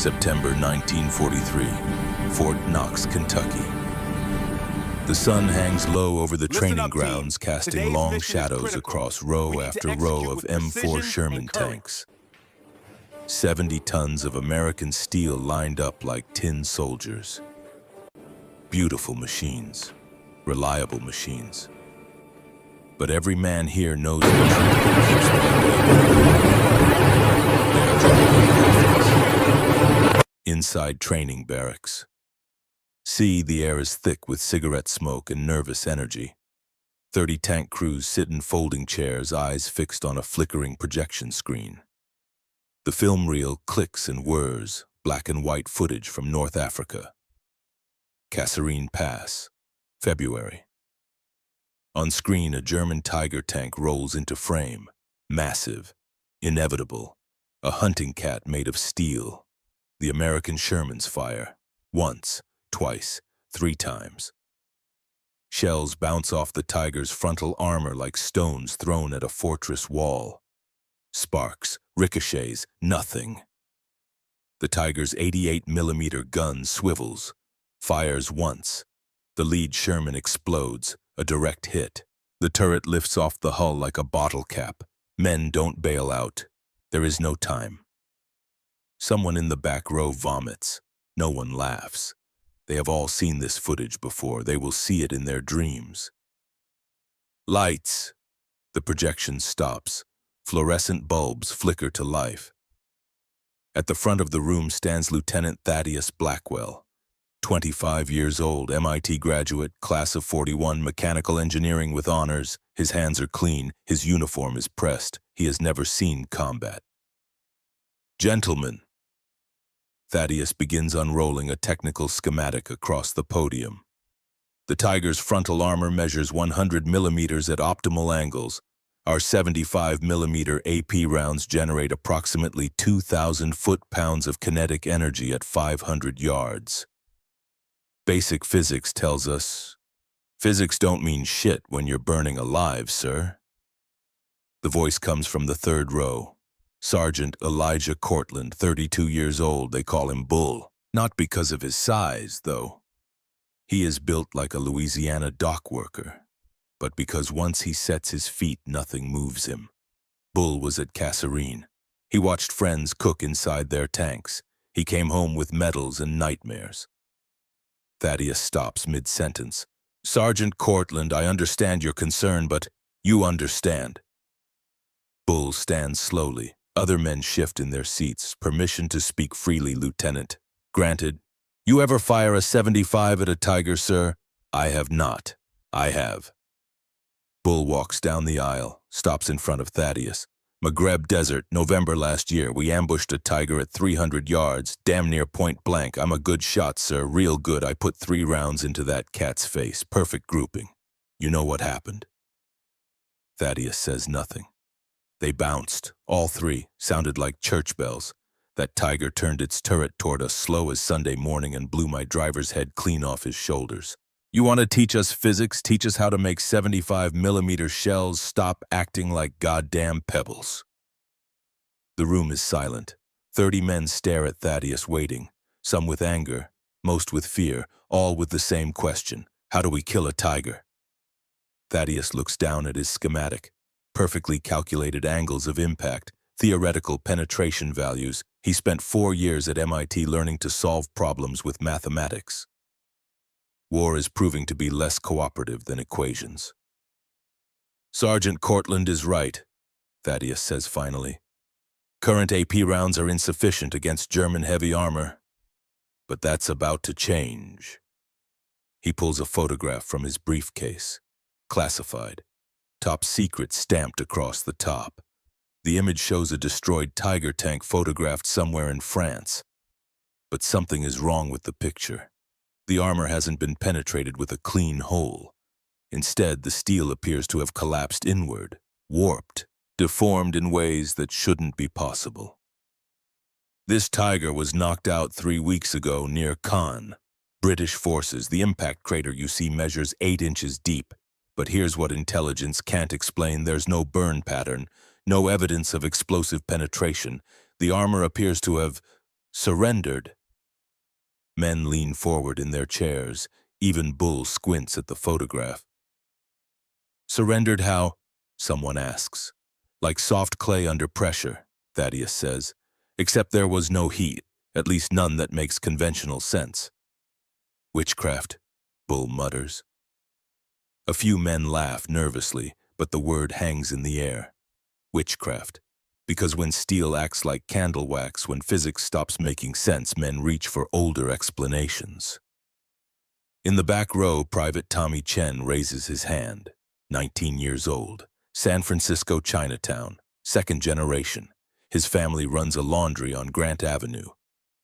September 1943, Fort Knox, Kentucky. The sun hangs low over the training grounds, casting long shadows across row after row of M4 Sherman tanks. 70 tons of American steel lined up like tin soldiers. Beautiful machines, reliable machines. But every man here knows the truth. Inside training barracks. See, the air is thick with cigarette smoke and nervous energy. 30 tank crews sit in folding chairs, eyes fixed on a flickering projection screen. The film reel clicks and whirs, black and white footage from North Africa. Kasserine Pass, February. On screen, a German Tiger tank rolls into frame, massive, inevitable, a hunting cat made of steel. The American Shermans fire, once, twice, 3 times. Shells bounce off the Tiger's frontal armor like stones thrown at a fortress wall. Sparks, ricochets, nothing. The Tiger's 88mm gun swivels, fires once. The lead Sherman explodes, a direct hit. The turret lifts off the hull like a bottle cap. Men don't bail out. There is no time. Someone in the back row vomits. No one laughs. They have all seen this footage before. They will see it in their dreams. Lights. The projection stops. Fluorescent bulbs flicker to life. At the front of the room stands Lieutenant Thaddeus Blackwell. 25 years old, MIT graduate, class of 41, mechanical engineering with honors. His hands are clean, his uniform is pressed. He has never seen combat. Gentlemen. Thaddeus begins unrolling a technical schematic across the podium. The Tiger's frontal armor measures 100mm at optimal angles. Our 75mm AP rounds generate approximately 2,000 foot-pounds of kinetic energy at 500 yards. Basic physics tells us, physics don't mean shit when you're burning alive, sir. The voice comes from the third row. Sergeant Elijah Cortland, 32 years old, they call him Bull. Not because of his size, though. He is built like a Louisiana dock worker. But because once he sets his feet, nothing moves him. Bull was at Kasserine. He watched friends cook inside their tanks. He came home with medals and nightmares. Thaddeus stops mid-sentence. Sergeant Cortland, I understand your concern, but you understand. Bull stands slowly. Other men shift in their seats. Permission to speak freely, Lieutenant. Granted. You ever fire a 75 at a Tiger, sir? I have not. I have. Bull walks down the aisle, stops in front of Thaddeus. Maghreb Desert, November last year. We ambushed a Tiger at 300 yards, damn near point blank. I'm a good shot, sir, real good. I put 3 rounds into that cat's face. Perfect grouping. You know what happened? Thaddeus says nothing. They bounced, all 3, sounded like church bells. That Tiger turned its turret toward us slow as Sunday morning and blew my driver's head clean off his shoulders. You want to teach us physics, teach us how to make 75mm shells, stop acting like goddamn pebbles. The room is silent. 30 men stare at Thaddeus waiting, some with anger, most with fear, all with the same question. How do we kill a Tiger? Thaddeus looks down at his schematic. Perfectly calculated angles of impact, theoretical penetration values. He spent 4 years at MIT learning to solve problems with mathematics. War is proving to be less cooperative than equations. Sergeant Cortland is right, Thaddeus says finally. Current AP rounds are insufficient against German heavy armor. But that's about to change. He pulls a photograph from his briefcase. Classified. Top secret stamped across the top. The image shows a destroyed Tiger tank photographed somewhere in France. But something is wrong with the picture. The armor hasn't been penetrated with a clean hole. Instead, the steel appears to have collapsed inward, warped, deformed in ways that shouldn't be possible. This Tiger was knocked out 3 weeks ago near Caen. British forces. The impact crater you see measures 8 inches deep. But here's what intelligence can't explain. There's no burn pattern, no evidence of explosive penetration. The armor appears to have Surrendered. Men lean forward in their chairs. Even Bull squints at the photograph. Surrendered how? Someone asks. Like soft clay under pressure, Thaddeus says. Except there was no heat, at least none that makes conventional sense. Witchcraft, Bull mutters. A few men laugh nervously, but the word hangs in the air. Witchcraft. Because when steel acts like candle wax, when physics stops making sense, men reach for older explanations. In the back row, Private Tommy Chen raises his hand. 19 years old. San Francisco Chinatown. Second generation. His family runs a laundry on Grant Avenue.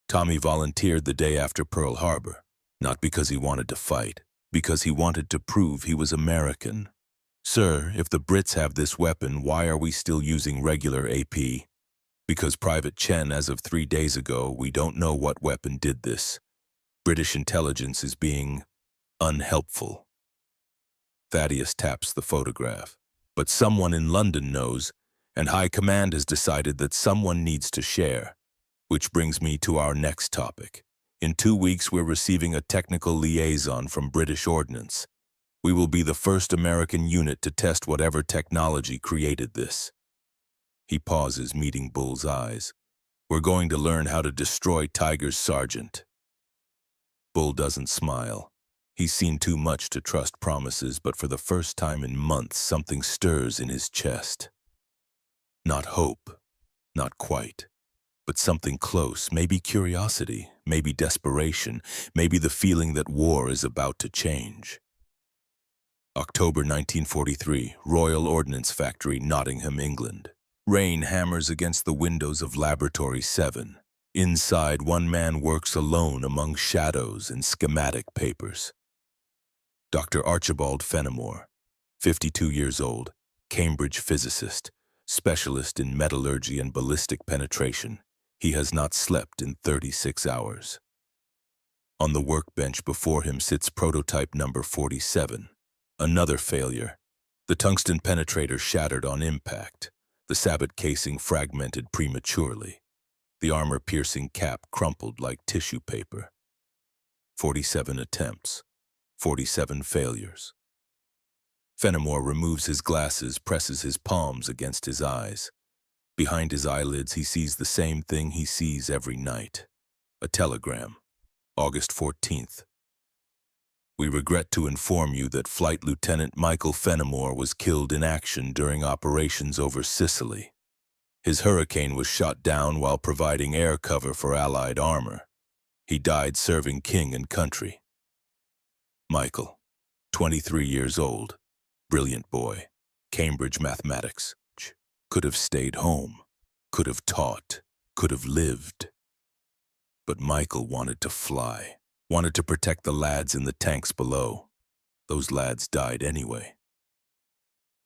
Tommy volunteered the day after Pearl Harbor. Not because he wanted to fight. Because he wanted to prove he was American. Sir, if the Brits have this weapon, why are we still using regular AP? Because Private Chen, as of 3 days ago, we don't know what weapon did this. British intelligence is being unhelpful. Thaddeus taps the photograph. But someone in London knows, and High Command has decided that someone needs to share. Which brings me to our next topic. In 2 weeks, we're receiving a technical liaison from British Ordnance. We will be the first American unit to test whatever technology created this. He pauses, meeting Bull's eyes. We're going to learn how to destroy Tiger's sergeant. Bull doesn't smile. He's seen too much to trust promises, but for the first time in months, something stirs in his chest. Not hope, not quite, but something close, maybe curiosity, maybe desperation, maybe the feeling that war is about to change. October 1943, Royal Ordnance Factory, Nottingham, England. Rain hammers against the windows of Laboratory 7. Inside, one man works alone among shadows and schematic papers. Dr. Archibald Fenimore, 52 years old, Cambridge physicist, specialist in metallurgy and ballistic penetration. He has not slept in 36 hours. On the workbench before him sits prototype number 47. Another failure. The tungsten penetrator shattered on impact. The sabot casing fragmented prematurely. The armor-piercing cap crumpled like tissue paper. 47 attempts. 47 failures. Fenimore removes his glasses, presses his palms against his eyes. Behind his eyelids, he sees the same thing he sees every night. A telegram. August 14th. We regret to inform you that Flight Lieutenant Michael Fenimore was killed in action during operations over Sicily. His Hurricane was shot down while providing air cover for Allied armor. He died serving king and country. Michael, 23 years old, brilliant boy, Cambridge mathematics. Could have stayed home, could have taught, could have lived. But Michael wanted to fly. Wanted to protect the lads in the tanks below. Those lads died anyway.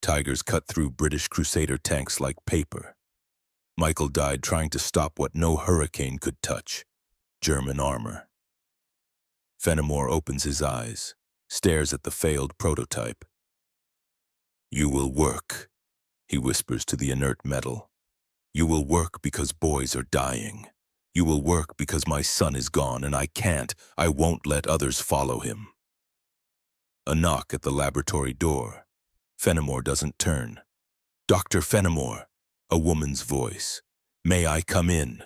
Tigers cut through British Crusader tanks like paper. Michael died trying to stop what no hurricane could touch, German armor. Fenimore opens his eyes, stares at the failed prototype. You will work, he whispers to the inert metal. You will work because boys are dying. You will work because my son is gone and I won't let others follow him. A knock at the laboratory door. Fenimore doesn't turn. Dr. Fenimore, a woman's voice. May I come in?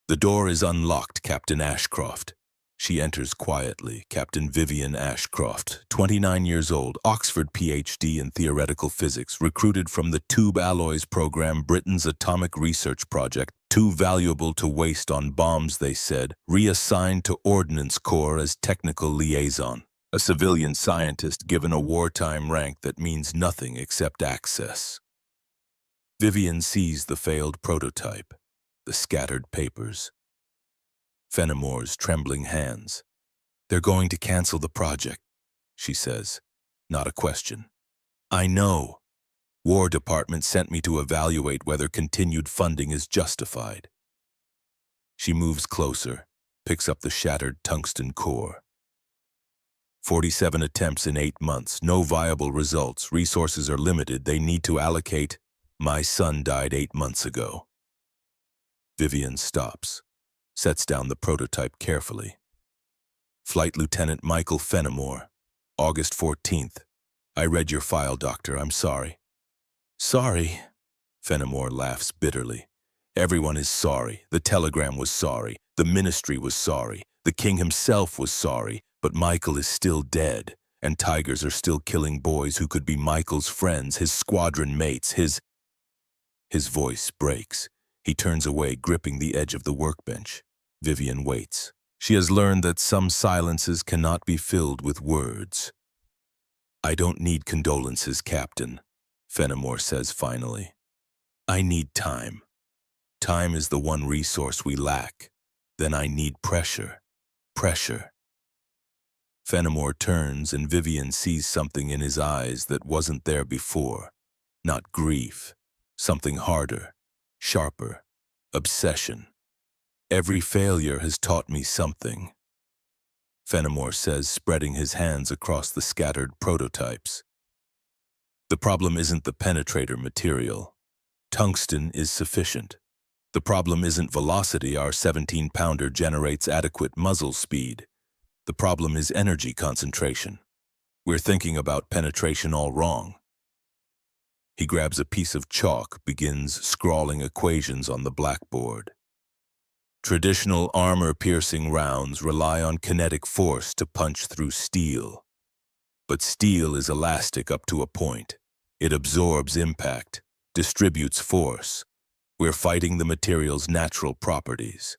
The door is unlocked, Captain Ashcroft. She enters quietly, Captain Vivian Ashcroft, 29 years old, Oxford PhD in theoretical physics, recruited from the Tube Alloys program, Britain's atomic research project, too valuable to waste on bombs, they said, reassigned to Ordnance Corps as technical liaison. A civilian scientist given a wartime rank that means nothing except access. Vivian sees the failed prototype, the scattered papers. Fenimore's trembling hands. They're going to cancel the project, she says. Not a question. I know. War Department sent me to evaluate whether continued funding is justified. She moves closer, picks up the shattered tungsten core. 47 attempts in 8 months, no viable results, resources are limited, they need to allocate. My son died 8 months ago. Vivian stops. sets down the prototype carefully. Flight Lieutenant Michael Fenimore, August 14th. I read your file, Doctor. I'm sorry. Sorry? Fenimore laughs bitterly. Everyone is sorry. The telegram was sorry. The ministry was sorry. The king himself was sorry. But Michael is still dead, and tigers are still killing boys who could be Michael's friends, his squadron mates, his voice breaks. He turns away, gripping the edge of the workbench. Vivian waits. She has learned that some silences cannot be filled with words. I don't need condolences, Captain, Fenimore says finally. I need time. Time is the one resource we lack. Then I need pressure. Pressure. Fenimore turns and Vivian sees something in his eyes that wasn't there before. Not grief. Something harder, sharper. Obsession. Every failure has taught me something, Fenimore says, spreading his hands across the scattered prototypes. The problem isn't the penetrator material. Tungsten is sufficient. The problem isn't velocity. Our 17-pounder generates adequate muzzle speed. The problem is energy concentration. We're thinking about penetration all wrong. He grabs a piece of chalk, begins scrawling equations on the blackboard. Traditional armor-piercing rounds rely on kinetic force to punch through steel. But steel is elastic up to a point. It absorbs impact, distributes force. We're fighting the material's natural properties.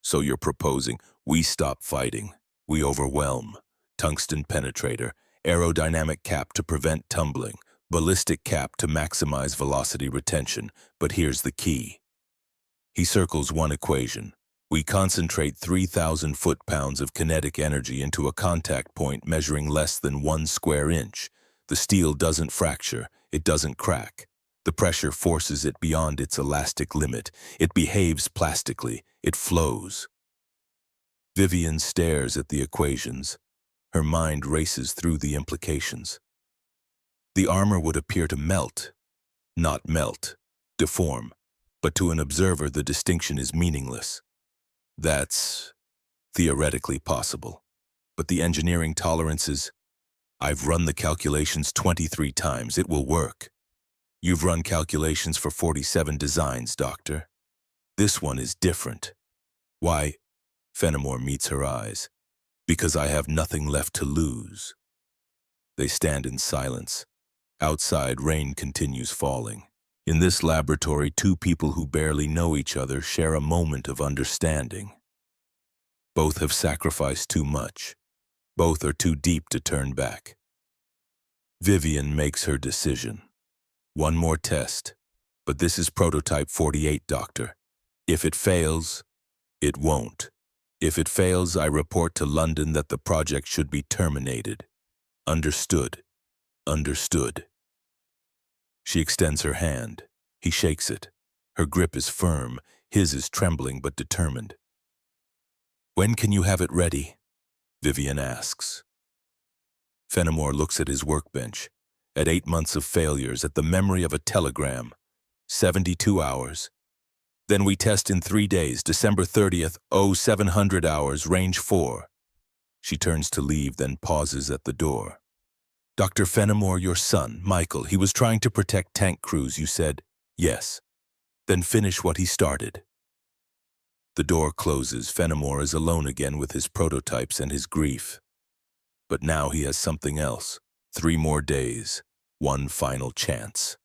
So you're proposing we stop fighting, we overwhelm. Tungsten penetrator, aerodynamic cap to prevent tumbling, ballistic cap to maximize velocity retention. But here's the key. He circles one equation. We concentrate 3,000 foot-pounds of kinetic energy into a contact point measuring less than 1 square inch. The steel doesn't fracture, it doesn't crack. The pressure forces it beyond its elastic limit. It behaves plastically, it flows. Vivian stares at the equations. Her mind races through the implications. The armor would appear to melt. Not melt, deform. But to an observer, the distinction is meaningless. That's theoretically possible. But the engineering tolerances, I've run the calculations 23 times. It will work. You've run calculations for 47 designs, Doctor. This one is different. Why? Fenimore meets her eyes. Because I have nothing left to lose. They stand in silence. Outside, rain continues falling. In this laboratory, two people who barely know each other share a moment of understanding. Both have sacrificed too much. Both are too deep to turn back. Vivian makes her decision. One more test, but this is prototype 48, Doctor. If it fails, it won't. If it fails, I report to London that the project should be terminated. Understood. Understood. She extends her hand. He shakes it. Her grip is firm. His is trembling but determined. When can you have it ready? Vivian asks. Fenimore looks at his workbench, at 8 months of failures, at the memory of a telegram. 72 hours. Then we test in 3 days, December 30th, 0700 hours, range 4. She turns to leave, then pauses at the door. Dr. Fenimore, your son, Michael, he was trying to protect tank crews, you said. Yes. Then finish what he started. The door closes. Fenimore is alone again with his prototypes and his grief. But now he has something else. 3 more days. One final chance.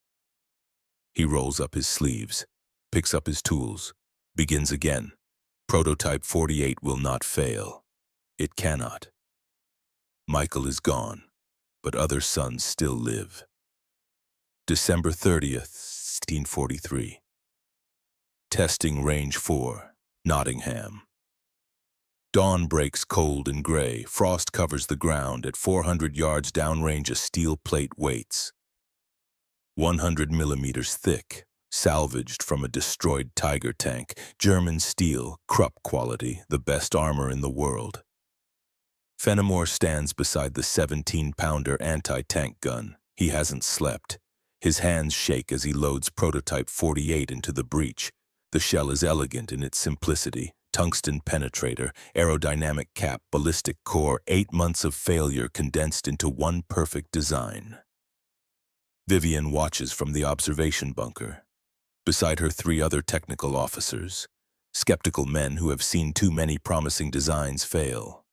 He rolls up his sleeves, picks up his tools, begins again. Prototype 48 will not fail. It cannot. Michael is gone, but other sons still live. December 30th, 1843. Testing range 4, Nottingham. Dawn breaks cold and gray. Frost covers the ground. At 400 yards downrange, a steel plate waits. 100 millimeters thick, salvaged from a destroyed Tiger tank. German steel, Krupp quality, the best armor in the world. Fenimore stands beside the 17-pounder anti-tank gun. He hasn't slept. His hands shake as he loads prototype 48 into the breech. The shell is elegant in its simplicity, tungsten penetrator, aerodynamic cap, ballistic core, 8 months of failure condensed into one perfect design. Vivian watches from the observation bunker. Beside her 3 other technical officers, skeptical men who have seen too many promising designs fail.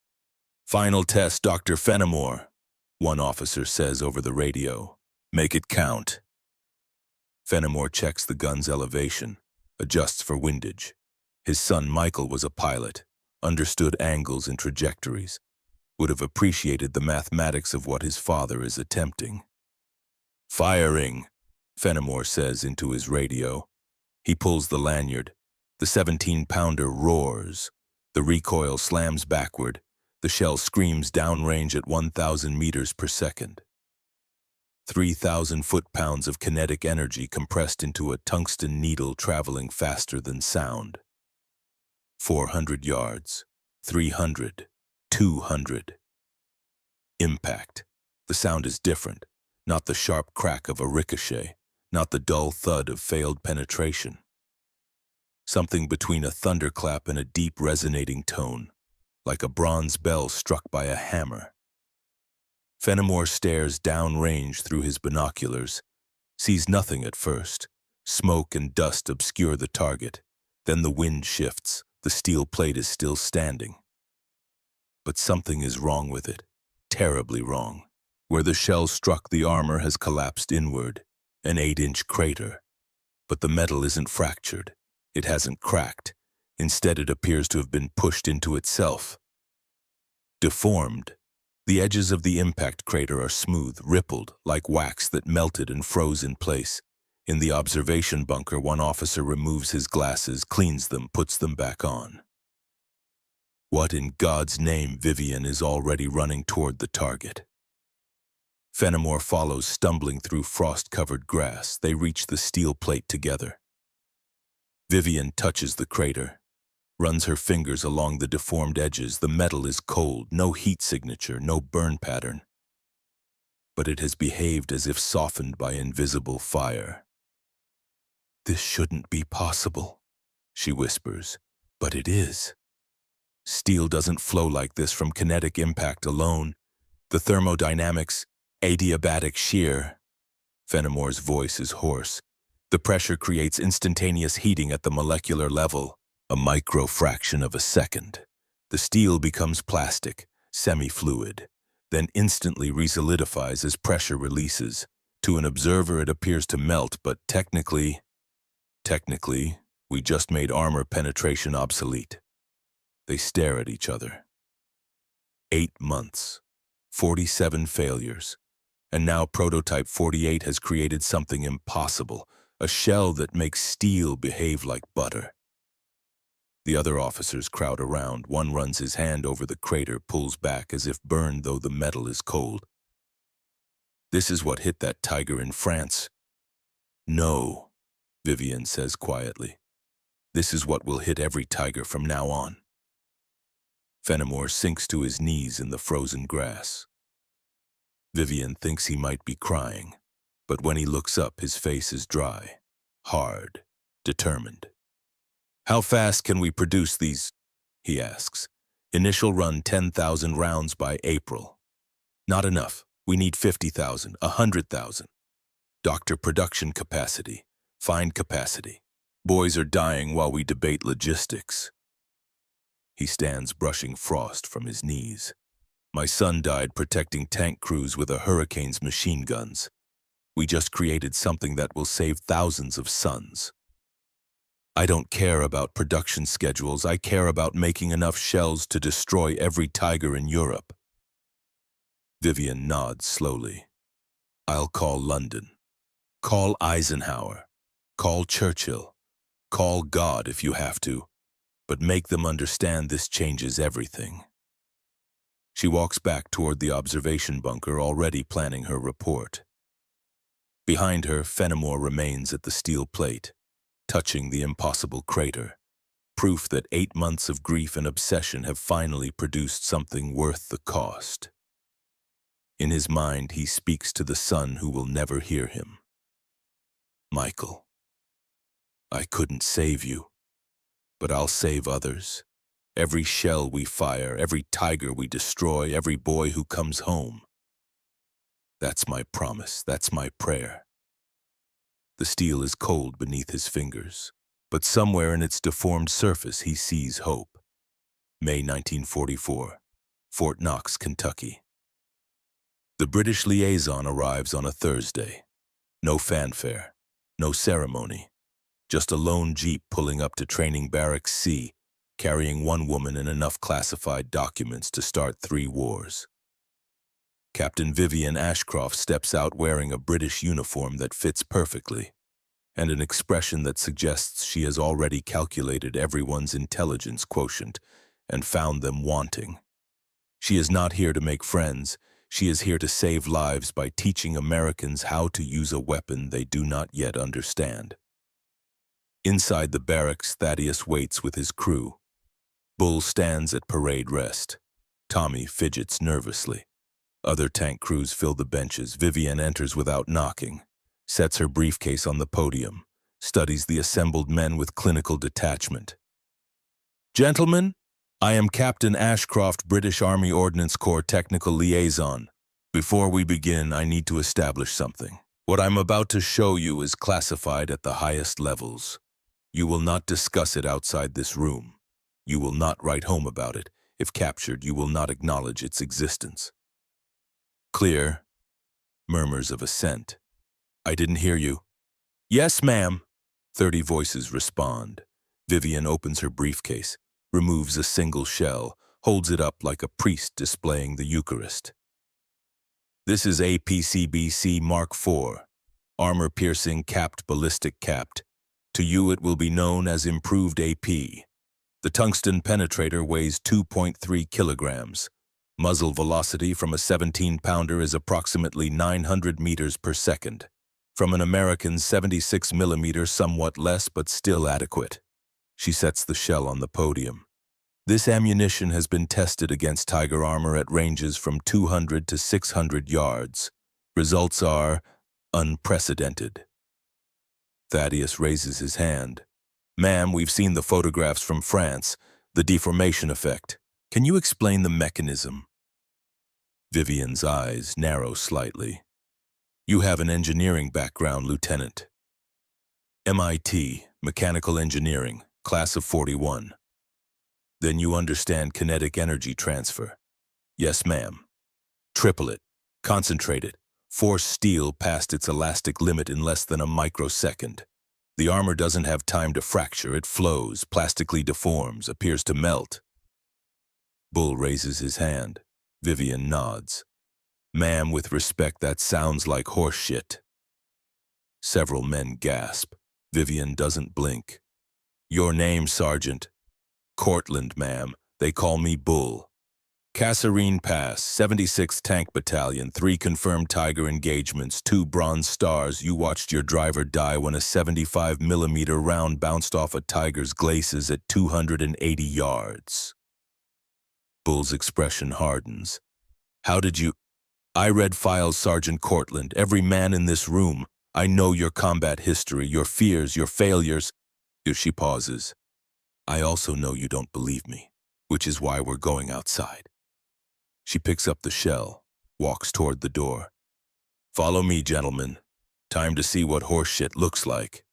"Final test, Dr. Fenimore," one officer says over the radio. "Make it count." Fenimore checks the gun's elevation, adjusts for windage. His son Michael was a pilot, understood angles and trajectories, would have appreciated the mathematics of what his father is attempting. "Firing," Fenimore says into his radio. He pulls the lanyard. The 17-pounder roars. The recoil slams backward. The shell screams downrange at 1,000 meters per second. 3,000 foot-pounds of kinetic energy compressed into a tungsten needle traveling faster than sound. 400 yards, 300, 200. Impact. The sound is different, not the sharp crack of a ricochet, not the dull thud of failed penetration. Something between a thunderclap and a deep resonating tone, like a bronze bell struck by a hammer. Fenimore stares downrange through his binoculars, sees nothing at first. Smoke and dust obscure the target. Then the wind shifts. The steel plate is still standing. But something is wrong with it, terribly wrong. Where the shell struck, the armor has collapsed inward, an 8-inch crater. But the metal isn't fractured. It hasn't cracked. Instead, it appears to have been pushed into itself. Deformed. The edges of the impact crater are smooth, rippled, like wax that melted and froze in place. In the observation bunker, one officer removes his glasses, cleans them, puts them back on. What in God's name? Vivian is already running toward the target. Fenimore follows, stumbling through frost-covered grass. They reach the steel plate together. Vivian touches the crater, runs her fingers along the deformed edges. The metal is cold, no heat signature, no burn pattern. But it has behaved as if softened by invisible fire. "This shouldn't be possible," she whispers, "but it is. Steel doesn't flow like this from kinetic impact alone. The thermodynamics, adiabatic shear." Fenimore's voice is hoarse. The pressure creates instantaneous heating at the molecular level, a microfraction of a second. The steel becomes plastic, semi-fluid, then instantly resolidifies as pressure releases. To an observer, it appears to melt, but technically, we just made armor penetration obsolete. They stare at each other. 8 months, 47 failures, and now prototype 48 has created something impossible, a shell that makes steel behave like butter. The other officers crowd around. One runs his hand over the crater, pulls back as if burned, though the metal is cold. "This is what hit that tiger in France." "No," Vivian says quietly. "This is what will hit every tiger from now on." Fenimore sinks to his knees in the frozen grass. Vivian thinks he might be crying, but when he looks up, his face is dry, hard, determined. "How fast can we produce these?" he asks. "Initial run 10,000 rounds by April." "Not enough. We need 50,000, 100,000. Doctor, production capacity. Find capacity. Boys are dying while we debate logistics." He stands, brushing frost from his knees. "My son died protecting tank crews with a hurricane's machine guns. We just created something that will save thousands of sons. I don't care about production schedules. I care about making enough shells to destroy every tiger in Europe." Vivian nods slowly. "I'll call London. Call Eisenhower. Call Churchill. Call God if you have to. But make them understand this changes everything." She walks back toward the observation bunker, already planning her report. Behind her, Fenimore remains at the steel plate, touching the impossible crater, proof that 8 months of grief and obsession have finally produced something worth the cost. In his mind, he speaks to the son who will never hear him. "Michael, I couldn't save you, but I'll save others." Every shell we fire, every tiger we destroy, every boy who comes home. That's my promise, that's my prayer. The steel is cold beneath his fingers, but somewhere in its deformed surface he sees hope. May 1944, Fort Knox, Kentucky. The British liaison arrives on a Thursday. No fanfare, no ceremony, just a lone jeep pulling up to Training Barracks C, carrying one woman and enough classified documents to start 3 wars. Captain Vivian Ashcroft steps out wearing a British uniform that fits perfectly, and an expression that suggests she has already calculated everyone's intelligence quotient and found them wanting. She is not here to make friends. She is here to save lives by teaching Americans how to use a weapon they do not yet understand. Inside the barracks, Thaddeus waits with his crew. Bull stands at parade rest. Tommy fidgets nervously. Other tank crews fill the benches. Vivian enters without knocking, sets her briefcase on the podium, studies the assembled men with clinical detachment. Gentlemen, I am Captain Ashcroft, British Army Ordnance Corps Technical Liaison. Before we begin, I need to establish something. What I'm about to show you is classified at the highest levels. You will not discuss it outside this room. You will not write home about it. If captured, you will not acknowledge its existence. Clear? Murmurs of assent. I didn't hear you. Yes, ma'am. 30 voices respond. Vivian opens her briefcase, removes a single shell, holds it up like a priest displaying the Eucharist. This is APCBC Mark IV, armor-piercing capped ballistic capped. To you it will be known as improved AP. The tungsten penetrator weighs 2.3 kilograms. Muzzle velocity from a 17-pounder is approximately 900 meters per second. From an American 76 millimeter, somewhat less but still adequate. She sets the shell on the podium. This ammunition has been tested against Tiger armor at ranges from 200 to 600 yards. Results are unprecedented. Thaddeus raises his hand. Ma'am, we've seen the photographs from France, the deformation effect. Can you explain the mechanism? Vivian's eyes narrow slightly. You have an engineering background, Lieutenant. MIT, Mechanical Engineering, Class of 41. Then you understand kinetic energy transfer. Yes, ma'am. Triple it. Concentrate it. Force steel past its elastic limit in less than a microsecond. The armor doesn't have time to fracture. It flows, plastically deforms, appears to melt. Bull raises his hand. Vivian nods. Ma'am, with respect, that sounds like horse shit. Several men gasp. Vivian doesn't blink. Your name, Sergeant? Cortland, ma'am. They call me Bull. Kasserine Pass, 76th Tank Battalion, 3 confirmed Tiger engagements, 2 Bronze Stars. You watched your driver die when a 75 millimeter round bounced off a Tiger's glacis at 280 yards. Bull's expression hardens. How did you... I read files, Sergeant Cortland, every man in this room. I know your combat history, your fears, your failures. She pauses. I also know you don't believe me, which is why we're going outside. She picks up the shell, walks toward the door. Follow me, gentlemen. Time to see what horseshit looks like.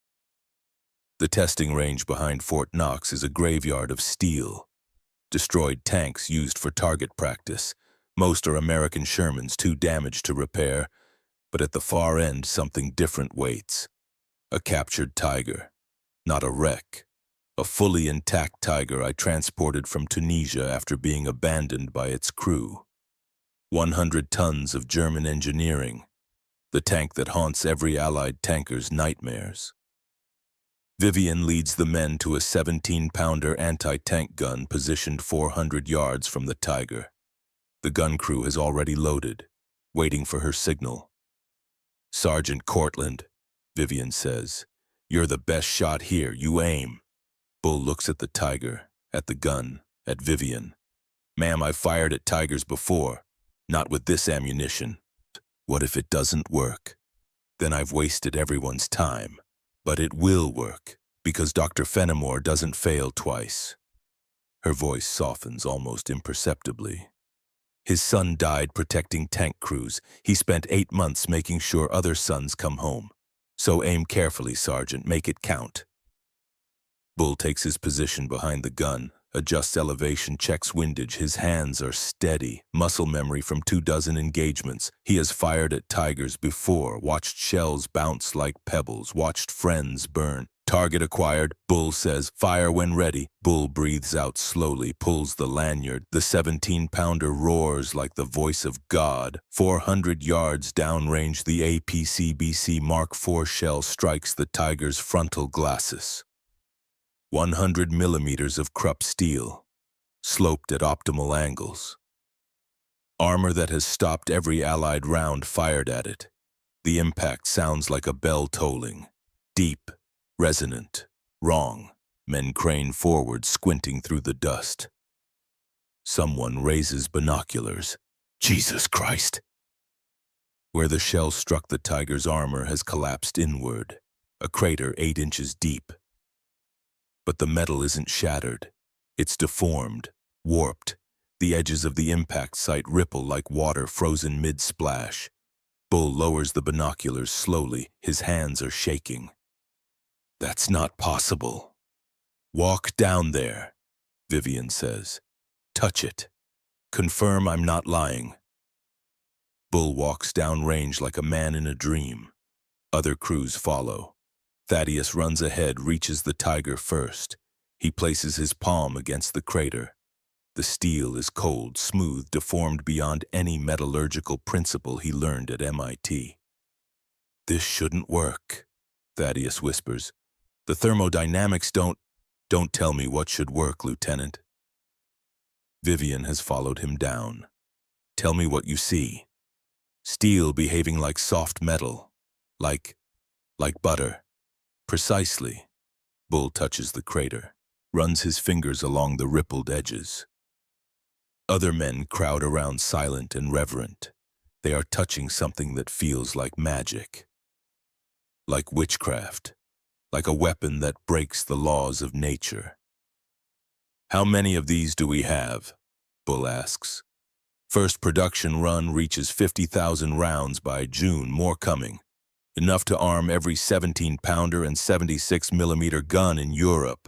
The testing range behind Fort Knox is a graveyard of steel. Destroyed tanks used for target practice. Most are American Shermans, too damaged to repair. But at the far end, something different waits. A captured Tiger. Not a wreck. A fully intact Tiger I transported from Tunisia after being abandoned by its crew. 100 tons of German engineering. The tank that haunts every Allied tanker's nightmares. Vivian leads the men to a 17-pounder anti-tank gun positioned 400 yards from the Tiger. The gun crew has already loaded, waiting for her signal. Sergeant Cortland, Vivian says, you're the best shot here, you aim. Bull looks at the Tiger, at the gun, at Vivian. Ma'am, I've fired at Tigers before, not with this ammunition. What if it doesn't work? Then I've wasted everyone's time. But it will work, because Dr. Fenimore doesn't fail twice. Her voice softens almost imperceptibly. His son died protecting tank crews. He spent 8 months making sure other sons come home. So aim carefully, Sergeant. Make it count. Bull takes his position behind the gun, adjusts elevation, checks windage. His hands are steady, muscle memory from 24 engagements. He has fired at tigers before, watched shells bounce like pebbles, watched friends burn. Target acquired. Bull says, fire when ready. Bull breathes out slowly, pulls the lanyard. The 17-pounder roars like the voice of God. 400 yards downrange, the APCBC Mark IV shell strikes the tiger's frontal glacis. 100 millimeters of Krupp steel, sloped at optimal angles. Armor that has stopped every Allied round fired at it. The impact sounds like a bell tolling. Deep, resonant, wrong. Men crane forward, squinting through the dust. Someone raises binoculars. Jesus Christ! Where the shell struck the tiger's armor has collapsed inward, a crater 8 inches deep. But the metal isn't shattered. It's deformed, warped. The edges of the impact site ripple like water frozen mid-splash. Bull lowers the binoculars slowly. His hands are shaking. That's not possible. Walk down there, Vivian says. Touch it. Confirm I'm not lying. Bull walks downrange like a man in a dream. Other crews follow. Thaddeus runs ahead, reaches the tiger first. He places his palm against the crater. The steel is cold, smooth, deformed beyond any metallurgical principle he learned at MIT. This shouldn't work, Thaddeus whispers. The thermodynamics don't tell me what should work, Lieutenant. Vivian has followed him down. Tell me what you see. Steel behaving like soft metal. Like butter. Precisely. Bull touches the crater, runs his fingers along the rippled edges. Other men crowd around, silent and reverent. They are touching something that feels like magic. Like witchcraft. Like a weapon that breaks the laws of nature. How many of these do we have? Bull asks. First production run reaches 50,000 rounds by June, more coming. Enough to arm every 17-pounder and 76mm gun in Europe.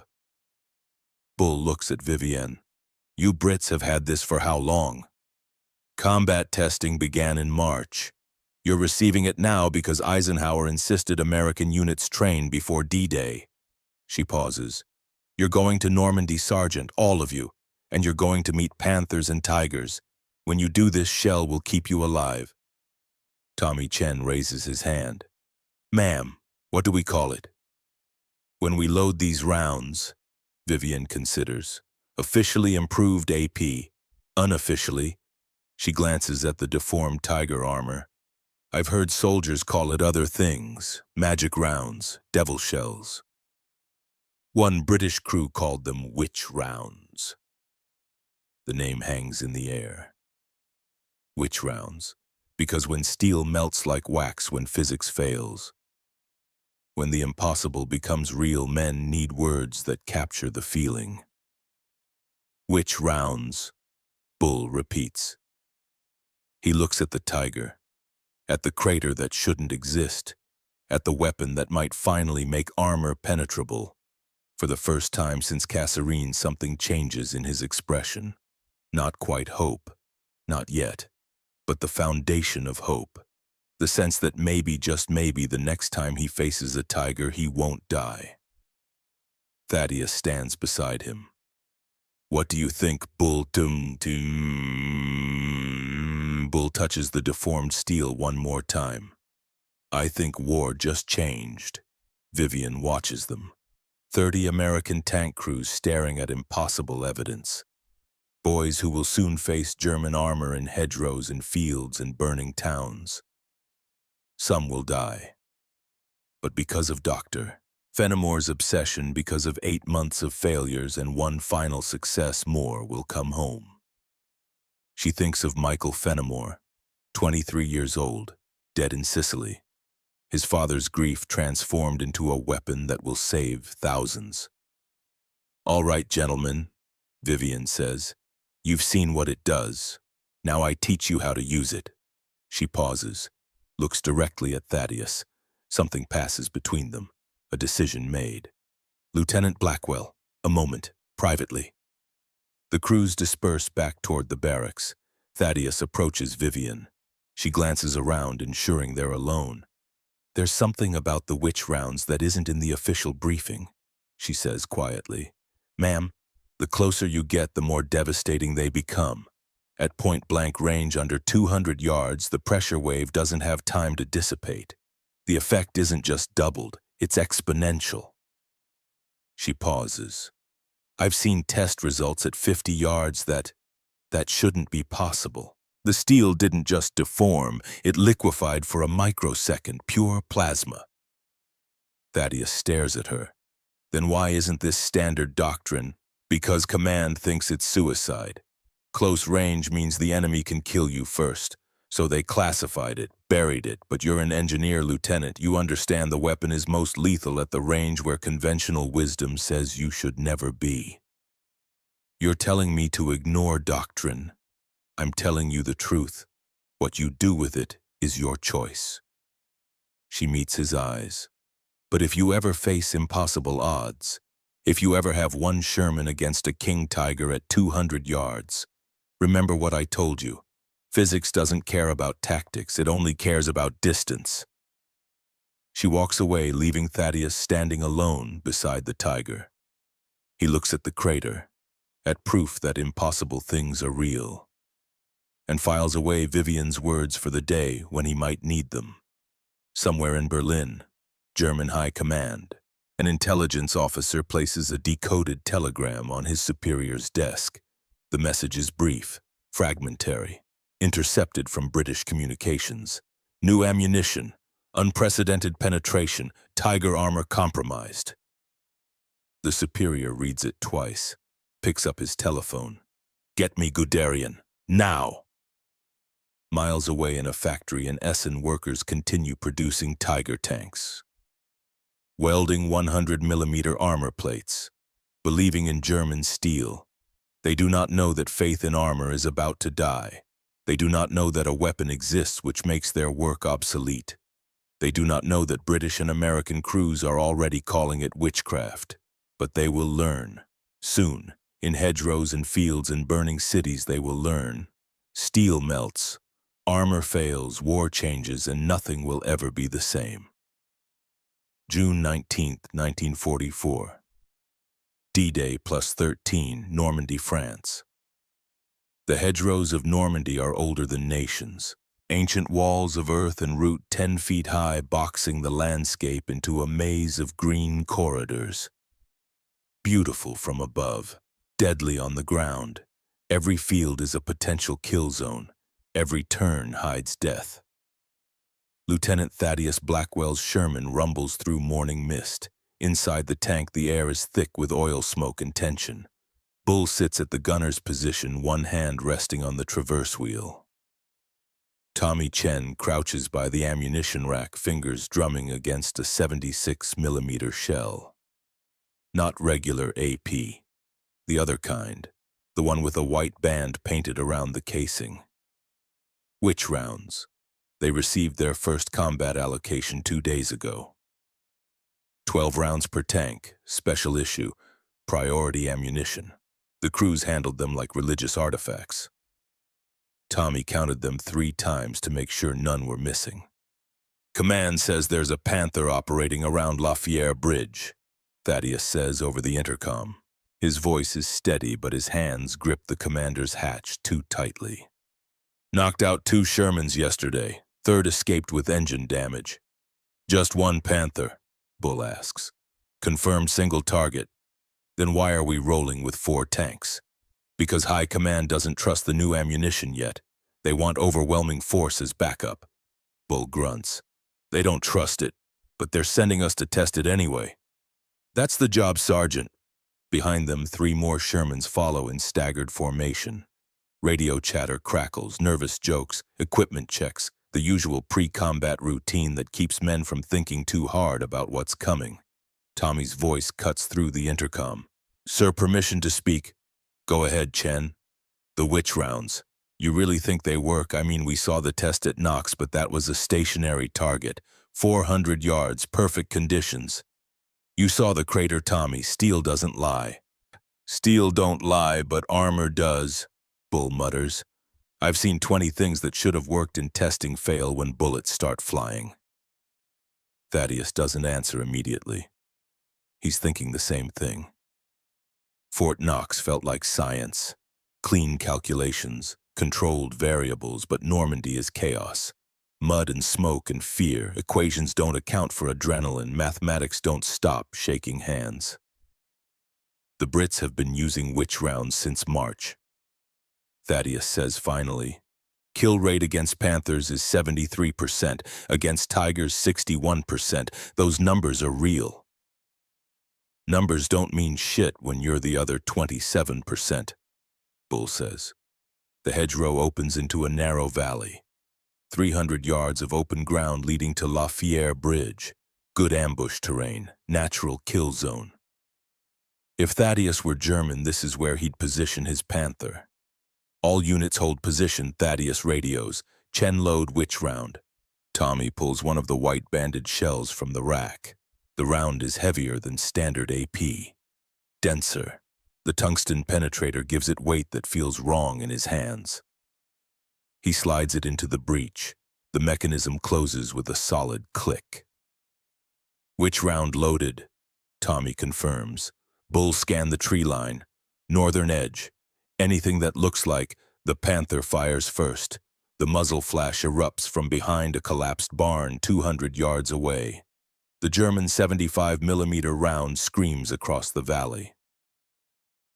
Bull looks at Vivienne. You Brits have had this for how long? Combat testing began in March. You're receiving it now because Eisenhower insisted American units train before D-Day. She pauses. You're going to Normandy, Sergeant, all of you, and you're going to meet panthers and tigers. When you do, this shell will keep you alive. Tommy Chen raises his hand. Ma'am, what do we call it? When we load these rounds, Vivian considers. Officially improved AP. Unofficially, she glances at the deformed tiger armor. I've heard soldiers call it other things. Magic rounds, devil shells. One British crew called them witch rounds. The name hangs in the air. Witch rounds, because when steel melts like wax when physics fails. When the impossible becomes real, men need words that capture the feeling. Witch rounds, Bull repeats. He looks at the tiger, at the crater that shouldn't exist, at the weapon that might finally make armor penetrable. For the first time since Kasserine, something changes in his expression. Not quite hope, not yet, but the foundation of hope. The sense that maybe, just maybe, the next time he faces a tiger, he won't die. Thaddeus stands beside him. What do you think, Bull? Bull touches the deformed steel one more time. I think war just changed. Vivian watches them. 30 American tank crews staring at impossible evidence. Boys who will soon face German armor in hedgerows and fields and burning towns. Some will die. But because of Dr. Fenimore's obsession, because of 8 months of failures and one final success, more will come home. She thinks of Michael Fenimore, 23 years old, dead in Sicily. His father's grief transformed into a weapon that will save thousands. All right, gentlemen, Vivian says. You've seen what it does. Now I teach you how to use it. She pauses, looks directly at Thaddeus. Something passes between them, a decision made. Lieutenant Blackwell, a moment, privately. The crews disperse back toward the barracks. Thaddeus approaches Vivian. She glances around, ensuring they're alone. There's something about the witch rounds that isn't in the official briefing, she says quietly. Ma'am, the closer you get, the more devastating they become. At point-blank range under 200 yards, the pressure wave doesn't have time to dissipate. The effect isn't just doubled, it's exponential. She pauses. I've seen test results at 50 yards that shouldn't be possible. The steel didn't just deform, it liquefied for a microsecond, pure plasma. Thaddeus stares at her. Then why isn't this standard doctrine? Because command thinks it's suicide. Close range means the enemy can kill you first. So they classified it, buried it, but you're an engineer, Lieutenant. You understand the weapon is most lethal at the range where conventional wisdom says you should never be. You're telling me to ignore doctrine. I'm telling you the truth. What you do with it is your choice. She meets his eyes. But if you ever face impossible odds, if you ever have one Sherman against a king tiger at 200 yards, remember what I told you. Physics doesn't care about tactics, it only cares about distance. She walks away, leaving Thaddeus standing alone beside the tiger. He looks at the crater, at proof that impossible things are real, and files away Vivian's words for the day when he might need them. Somewhere in Berlin, German High Command, an intelligence officer places a decoded telegram on his superior's desk. The message is brief, fragmentary, intercepted from British communications. New ammunition, unprecedented penetration, tiger armor compromised. The superior reads it twice, picks up his telephone. Get me Guderian, now! Miles away in a factory in Essen, workers continue producing tiger tanks. Welding 100mm armor plates, believing in German steel. They do not know that faith in armor is about to die. They do not know that a weapon exists which makes their work obsolete. They do not know that British and American crews are already calling it witchcraft. But they will learn. Soon, in hedgerows and fields and burning cities, they will learn. Steel melts, armor fails, war changes, and nothing will ever be the same. June 19, 1944. D-Day +13, Normandy, France. The hedgerows of Normandy are older than nations. Ancient walls of earth and root 10 feet high, boxing the landscape into a maze of green corridors. Beautiful from above, deadly on the ground. Every field is a potential kill zone. Every turn hides death. Lieutenant Thaddeus Blackwell's Sherman rumbles through morning mist. Inside the tank, the air is thick with oil smoke and tension. Bull sits at the gunner's position, one hand resting on the traverse wheel. Tommy Chen crouches by the ammunition rack, fingers drumming against a 76mm shell. Not regular AP. The other kind, the one with a white band painted around the casing. Witch rounds. They received their first combat allocation 2 days ago. 12 rounds per tank, special issue, priority ammunition. The crews handled them like religious artifacts. Tommy counted them 3 times to make sure none were missing. Command says there's a Panther operating around Lafayette Bridge, Thaddeus says over the intercom. His voice is steady, but his hands grip the commander's hatch too tightly. Knocked out 2 Shermans yesterday. 3rd escaped with engine damage. Just 1 Panther, Bull asks. Confirmed single target. Then why are we rolling with 4 tanks? Because High Command doesn't trust the new ammunition yet. They want overwhelming force as backup. Bull grunts. They don't trust it, but they're sending us to test it anyway. That's the job, Sergeant. Behind them, 3 more Shermans follow in staggered formation. Radio chatter crackles, nervous jokes, equipment checks, the usual pre-combat routine that keeps men from thinking too hard about what's coming. Tommy's voice cuts through the intercom. Sir, permission to speak. Go ahead, Chen. The witch rounds. You really think they work? I mean, we saw the test at Knox, but that was a stationary target. 400 yards, perfect conditions. You saw the crater, Tommy. Steel doesn't lie. Steel don't lie, but armor does, Bull mutters. I've seen 20 things that should have worked in testing fail when bullets start flying. Thaddeus doesn't answer immediately. He's thinking the same thing. Fort Knox felt like science. Clean calculations, controlled variables, but Normandy is chaos. Mud and smoke and fear, equations don't account for adrenaline, mathematics don't stop shaking hands. The Brits have been using witch rounds since March. Thaddeus says finally. Kill rate against Panthers is 73%, against Tigers 61%. Those numbers are real. Numbers don't mean shit when you're the other 27%, Bull says. The hedgerow opens into a narrow valley. 300 yards of open ground leading to La Fière Bridge. Good ambush terrain, natural kill zone. If Thaddeus were German, this is where he'd position his Panther. All units hold position, Thaddeus radios. Chen load witch round. Tommy pulls one of the white banded shells from the rack. The round is heavier than standard AP. Denser. The tungsten penetrator gives it weight that feels wrong in his hands. He slides it into the breech. The mechanism closes with a solid click. Witch round loaded, Tommy confirms. Bull scan the tree line. Northern edge. Anything that looks like the Panther fires first. The muzzle flash erupts from behind a collapsed barn 200 yards away. The German 75mm round screams across the valley.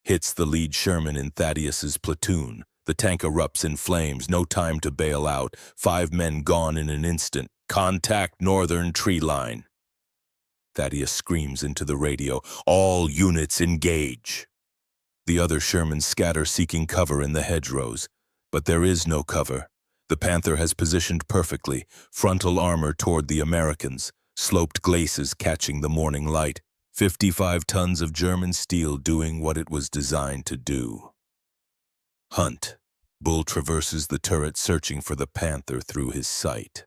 Hits the lead Sherman in Thaddeus's platoon. The tank erupts in flames, no time to bail out. 5 men gone in an instant. Contact northern tree line. Thaddeus screams into the radio, all units engage. The other Shermans scatter seeking cover in the hedgerows. But there is no cover. The Panther has positioned perfectly, frontal armor toward the Americans, sloped glacis catching the morning light, 55 tons of German steel doing what it was designed to do. Hunt. Bull traverses the turret searching for the Panther through his sight.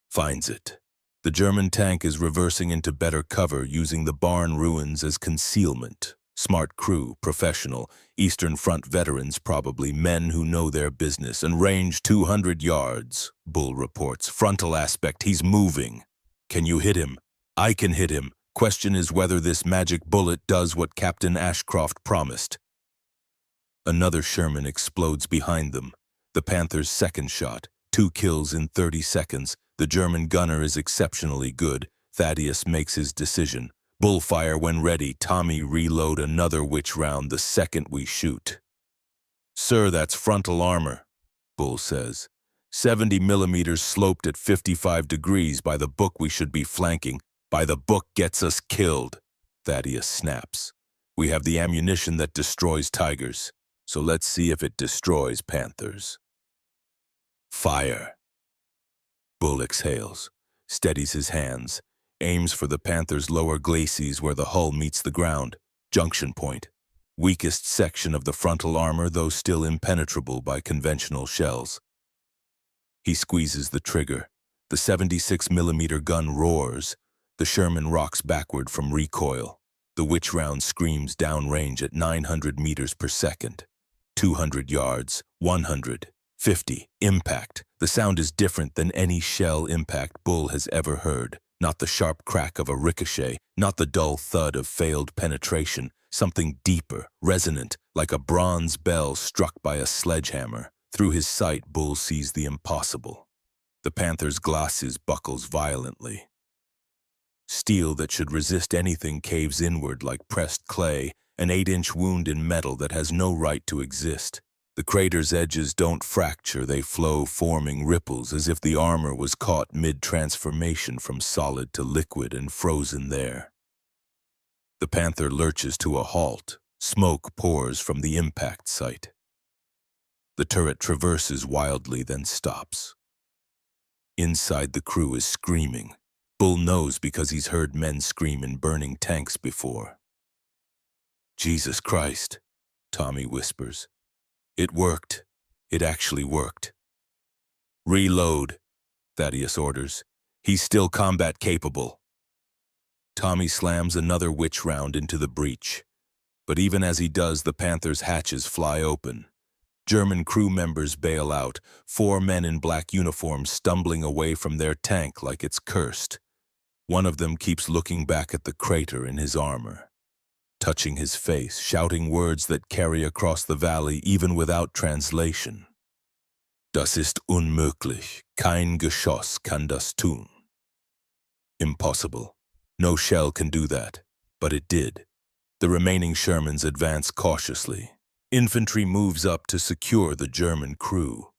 Finds it. The German tank is reversing into better cover using the barn ruins as concealment. Smart crew, professional, Eastern Front veterans probably, men who know their business, and range 200 yards, Bull reports. Frontal aspect, he's moving. Can you hit him? I can hit him. Question is whether this magic bullet does what Captain Ashcroft promised. Another Sherman explodes behind them. The Panther's second shot. 2 kills in 30 seconds. The German gunner is exceptionally good. Thaddeus makes his decision. Bullfire when ready. Tommy reload another witch round the second we shoot. Sir, that's frontal armor, Bull says. 70mm sloped at 55 degrees. By the book we should be flanking. By the book gets us killed. Thaddeus snaps. We have the ammunition that destroys tigers. So let's see if it destroys panthers. Fire. Bull exhales, steadies his hands, aims for the Panther's lower glacis where the hull meets the ground, junction point, weakest section of the frontal armor, though still impenetrable by conventional shells. He squeezes the trigger. The 76mm gun roars. The Sherman rocks backward from recoil. The witch round screams downrange at 900 meters per second. 200 yards, 100, 50, impact. The sound is different than any shell impact Bull has ever heard. Not the sharp crack of a ricochet, not the dull thud of failed penetration. Something deeper, resonant, like a bronze bell struck by a sledgehammer. Through his sight, Bull sees the impossible. The Panther's glacis buckles violently. Steel that should resist anything caves inward like pressed clay, an 8-inch wound in metal that has no right to exist. The crater's edges don't fracture, they flow, forming ripples as if the armor was caught mid-transformation from solid to liquid and frozen there. The Panther lurches to a halt. Smoke pours from the impact site. The turret traverses wildly, then stops. Inside, the crew is screaming. Bull knows because he's heard men scream in burning tanks before. Jesus Christ, Tommy whispers. It worked. It actually worked. Reload, Thaddeus orders. He's still combat capable. Tommy slams another witch round into the breach. But even as he does, the Panther's hatches fly open. German crew members bail out, 4 men in black uniforms stumbling away from their tank like it's cursed. One of them keeps looking back at the crater in his armor, touching his face, shouting words that carry across the valley even without translation. Das ist unmöglich. Kein Geschoss kann das tun. Impossible. No shell can do that. But it did. The remaining Shermans advance cautiously. Infantry moves up to secure the German crew.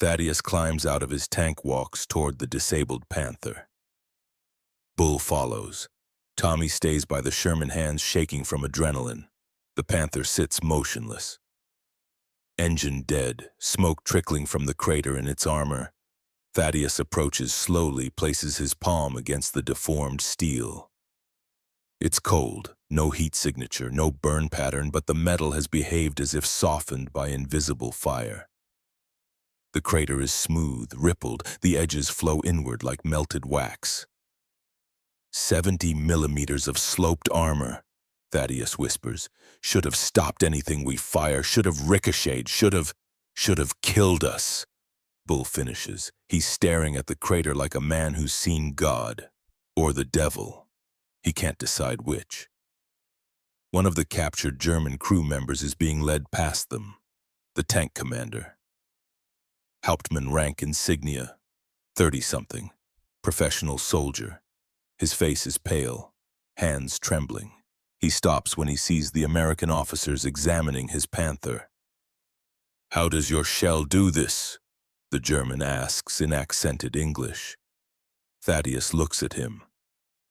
Thaddeus climbs out of his tank, walks toward the disabled Panther. Bull follows. Tommy stays by the Sherman, hands shaking from adrenaline. The Panther sits motionless. Engine dead, smoke trickling from the crater in its armor. Thaddeus approaches slowly, places his palm against the deformed steel. It's cold, no heat signature, no burn pattern, but the metal has behaved as if softened by invisible fire. The crater is smooth, rippled, the edges flow inward like melted wax. 70 millimeters of sloped armor, Thaddeus whispers. Should have stopped anything we fire, should have ricocheted, should have killed us. Bull finishes. He's staring at the crater like a man who's seen God. Or the devil. He can't decide which. One of the captured German crew members is being led past them. The tank commander. Hauptmann rank insignia. 30-something. Professional soldier. His face is pale. Hands trembling. He stops when he sees the American officers examining his Panther. How does your shell do this? The German asks in accented English. Thaddeus looks at him.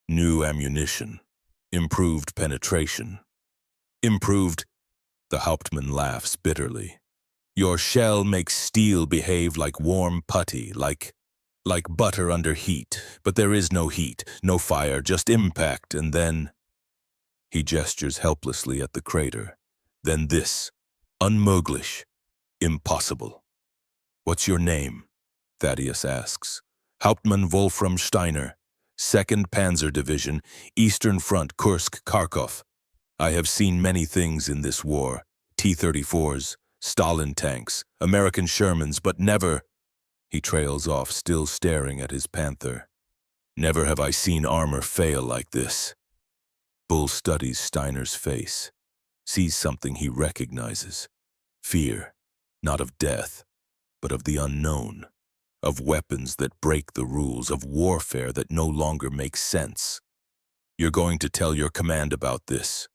New ammunition. Improved penetration. Improved. The Hauptmann laughs bitterly. Your shell makes steel behave like warm putty, like butter under heat. But there is no heat, no fire, just impact, and then... He gestures helplessly at the crater. Then this. Unmöglich. Impossible. What's your name? Thaddeus asks. Hauptmann Wolfram Steiner, 2nd Panzer Division, Eastern Front, Kursk, Kharkov. I have seen many things in this war. T-34s, Stalin tanks, American Shermans, but never... He trails off, still staring at his Panther. Never have I seen armor fail like this. Bull studies Steiner's face, sees something he recognizes. Fear, not of death, but of the unknown, of weapons that break the rules, of warfare that no longer makes sense. You're going to tell your command about this,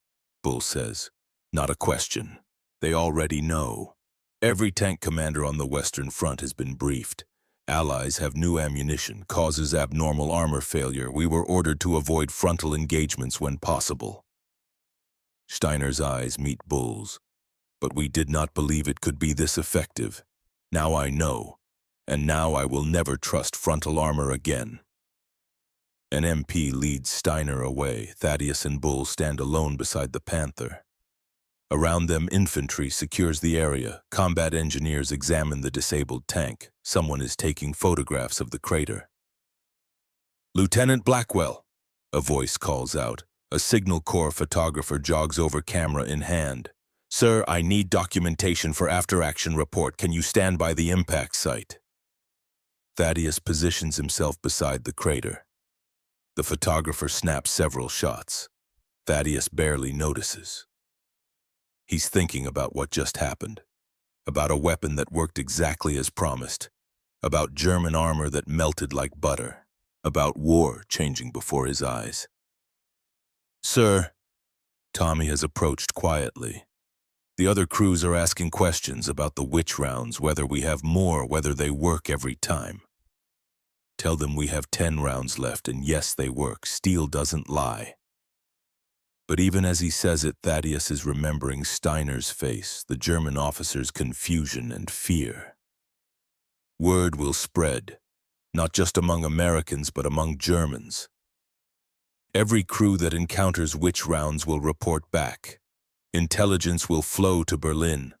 Bull says. Not a question. They already know. Every tank commander on the Western Front has been briefed. Allies have new ammunition, causes abnormal armor failure. We were ordered to avoid frontal engagements when possible. Steiner's eyes meet Bull's. But we did not believe it could be this effective. Now I know, and now I will never trust frontal armor again. An MP leads Steiner away. Thaddeus and Bull stand alone beside the Panther. Around them, infantry secures the area. Combat engineers examine the disabled tank. Someone is taking photographs of the crater. Lieutenant Blackwell, a voice calls out. A Signal Corps photographer jogs over, camera in hand. Sir, I need documentation for after-action report. Can you stand by the impact site? Thaddeus positions himself beside the crater. The photographer snaps several shots. Thaddeus barely notices. He's thinking about what just happened, about a weapon that worked exactly as promised, about German armor that melted like butter, about war changing before his eyes. Sir, Tommy has approached quietly. The other crews are asking questions about the witch rounds, whether we have more, whether they work every time. Tell them we have 10 rounds left, and yes, they work. Steel doesn't lie. But even as he says it, Thaddeus is remembering Steiner's face, the German officer's confusion and fear. Word will spread, not just among Americans, but among Germans. Every crew that encounters witch rounds will report back. Intelligence will flow to Berlin.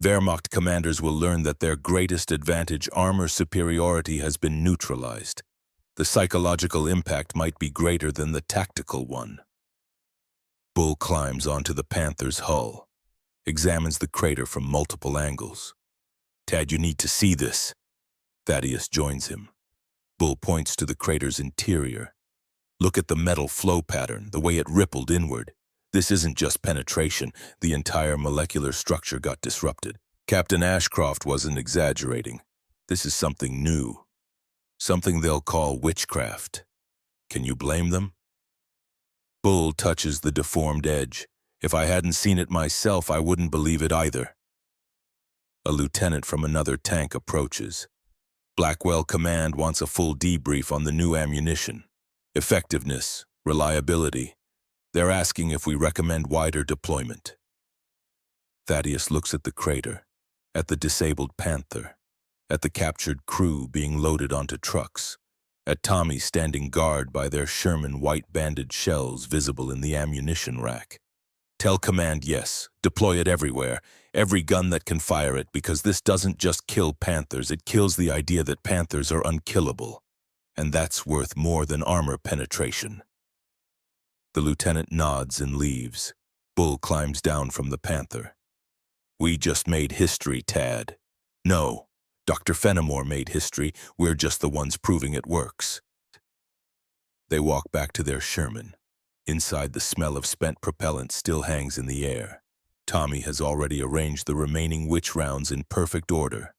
Wehrmacht commanders will learn that their greatest advantage, armor superiority, has been neutralized. The psychological impact might be greater than the tactical one. Bull climbs onto the Panther's hull, examines the crater from multiple angles. "Tad, you need to see this." Thaddeus joins him. Bull points to the crater's interior. "Look at the metal flow pattern, the way it rippled inward. This isn't just penetration, the entire molecular structure got disrupted." Captain Ashcroft wasn't exaggerating. This is something new. Something they'll call witchcraft. Can you blame them? Bull touches the deformed edge. "If I hadn't seen it myself, I wouldn't believe it either." A lieutenant from another tank approaches. Blackwell Command wants a full debrief on the new ammunition. Effectiveness, reliability. They're asking if we recommend wider deployment. Thaddeus looks at the crater, at the disabled Panther, at the captured crew being loaded onto trucks, at Tommy standing guard by their Sherman white-banded shells visible in the ammunition rack. "Tell command yes, deploy it everywhere, every gun that can fire it, because this doesn't just kill Panthers, it kills the idea that Panthers are unkillable. And that's worth more than armor penetration." The lieutenant nods and leaves. Bull climbs down from the Panther. "We just made history, Tad." "No, Dr. Fenimore made history, we're just the ones proving it works." They walk back to their Sherman. Inside, the smell of spent propellant still hangs in the air. Tommy has already arranged the remaining witch rounds in perfect order.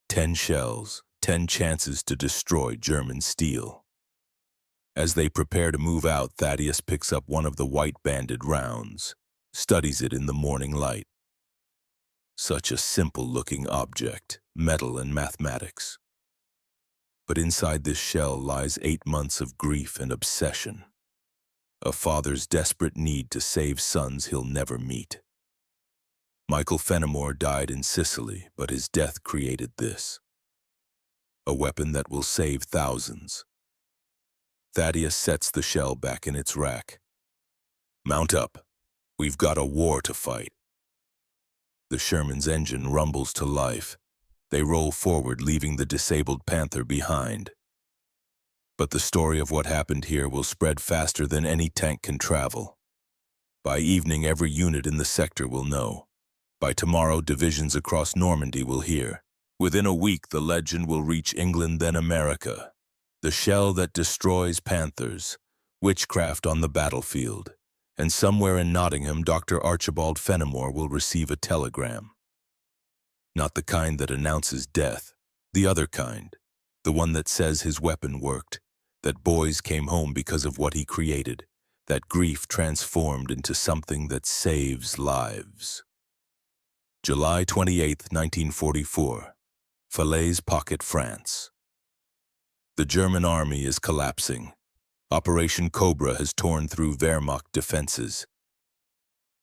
10 shells, 10 chances to destroy German steel. As they prepare to move out, Thaddeus picks up one of the white-banded rounds, studies it in the morning light. Such a simple-looking object, metal and mathematics. But inside this shell lies 8 months of grief and obsession. A father's desperate need to save sons he'll never meet. Michael Fenimore died in Sicily, but his death created this. A weapon that will save thousands. Thaddeus sets the shell back in its rack. "Mount up. We've got a war to fight." The Sherman's engine rumbles to life. They roll forward, leaving the disabled Panther behind. But the story of what happened here will spread faster than any tank can travel. By evening, every unit in the sector will know. By tomorrow, divisions across Normandy will hear. Within a week, the legend will reach England, then America. The shell that destroys Panthers, witchcraft on the battlefield. And somewhere in Nottingham, Dr. Archibald Fenimore will receive a telegram. Not the kind that announces death, the other kind, the one that says his weapon worked, that boys came home because of what he created, that grief transformed into something that saves lives. July 28, 1944, Falaise Pocket, France. The German army is collapsing. Operation Cobra has torn through Wehrmacht defenses.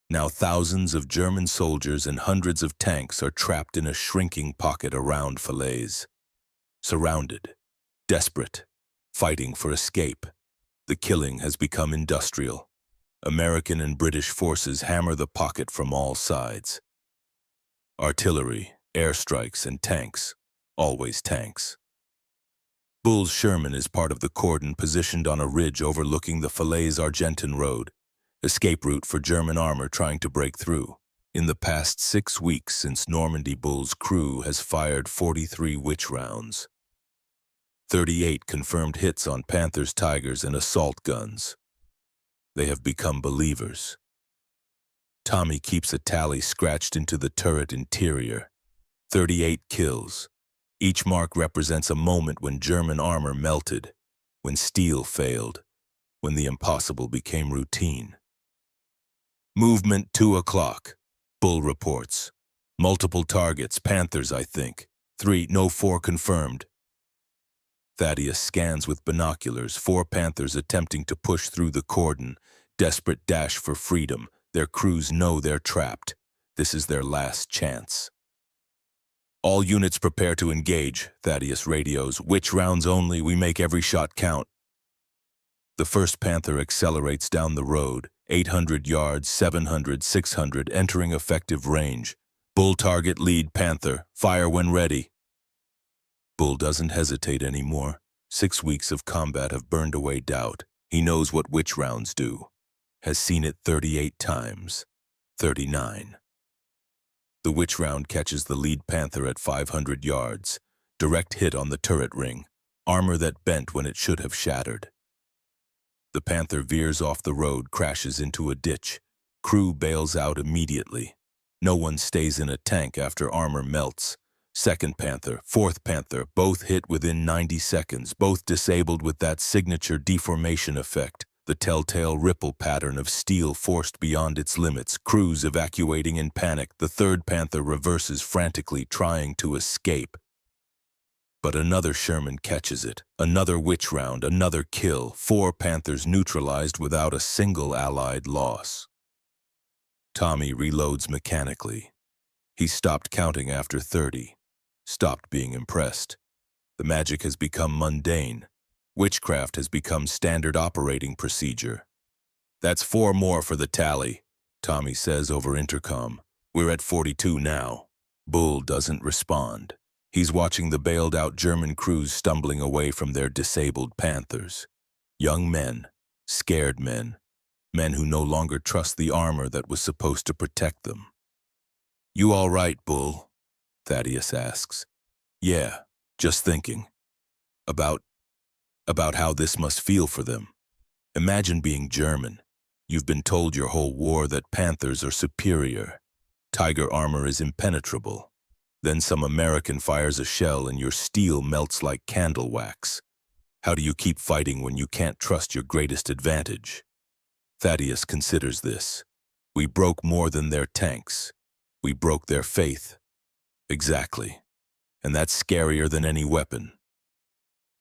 Now thousands of German soldiers and hundreds of tanks are trapped in a shrinking pocket around Falaise. Surrounded, desperate, fighting for escape. The killing has become industrial. American and British forces hammer the pocket from all sides. Artillery, airstrikes, and tanks. Always tanks. Bull's Sherman is part of the cordon positioned on a ridge overlooking the Falaise-Argentan road, escape route for German armor trying to break through. In the past 6 weeks since Normandy, Bull's crew has fired 43 witch rounds. 38 confirmed hits on Panthers, Tigers, and assault guns. They have become believers. Tommy keeps a tally scratched into the turret interior. 38 kills. Each mark represents a moment when German armor melted, when steel failed, when the impossible became routine. Movement 2 o'clock. Bull reports. Multiple targets, Panthers, I think. 3, no, 4 confirmed. Thaddeus scans with binoculars, 4 Panthers attempting to push through the cordon, desperate dash for freedom. Their crews know they're trapped. This is their last chance. "All units prepare to engage," Thaddeus radios. "Witch rounds only, we make every shot count." The first Panther accelerates down the road, 800 yards, 700, 600, entering effective range. Bull target lead Panther, fire when ready. Bull doesn't hesitate anymore. 6 weeks of combat have burned away doubt. He knows what witch rounds do. Has seen it 38 times. 39. The witch round catches the lead Panther at 500 yards. Direct hit on the turret ring. Armor that bent when it should have shattered. The Panther veers off the road, crashes into a ditch. Crew bails out immediately. No one stays in a tank after armor melts. Second Panther, fourth Panther, both hit within 90 seconds, both disabled with that signature deformation effect, the telltale ripple pattern of steel forced beyond its limits, crews evacuating in panic. The third Panther reverses frantically, trying to escape. But another Sherman catches it, another witch round, another kill, 4 Panthers neutralized without a single Allied loss. Tommy reloads mechanically. He stopped counting after 30, stopped being impressed. The magic has become mundane. Witchcraft has become standard operating procedure. "That's 4 more for the tally," Tommy says over intercom. "We're at 42 now." Bull doesn't respond. He's watching the bailed-out German crews stumbling away from their disabled Panthers. Young men, scared men, men who no longer trust the armor that was supposed to protect them. "You all right, Bull?" Thaddeus asks. "Yeah, just thinking. About how this must feel for them. Imagine being German. You've been told your whole war that Panthers are superior. Tiger armor is impenetrable. Then some American fires a shell and your steel melts like candle wax. How do you keep fighting when you can't trust your greatest advantage?" Thaddeus considers this. "We broke more than their tanks. We broke their faith." "Exactly. And that's scarier than any weapon."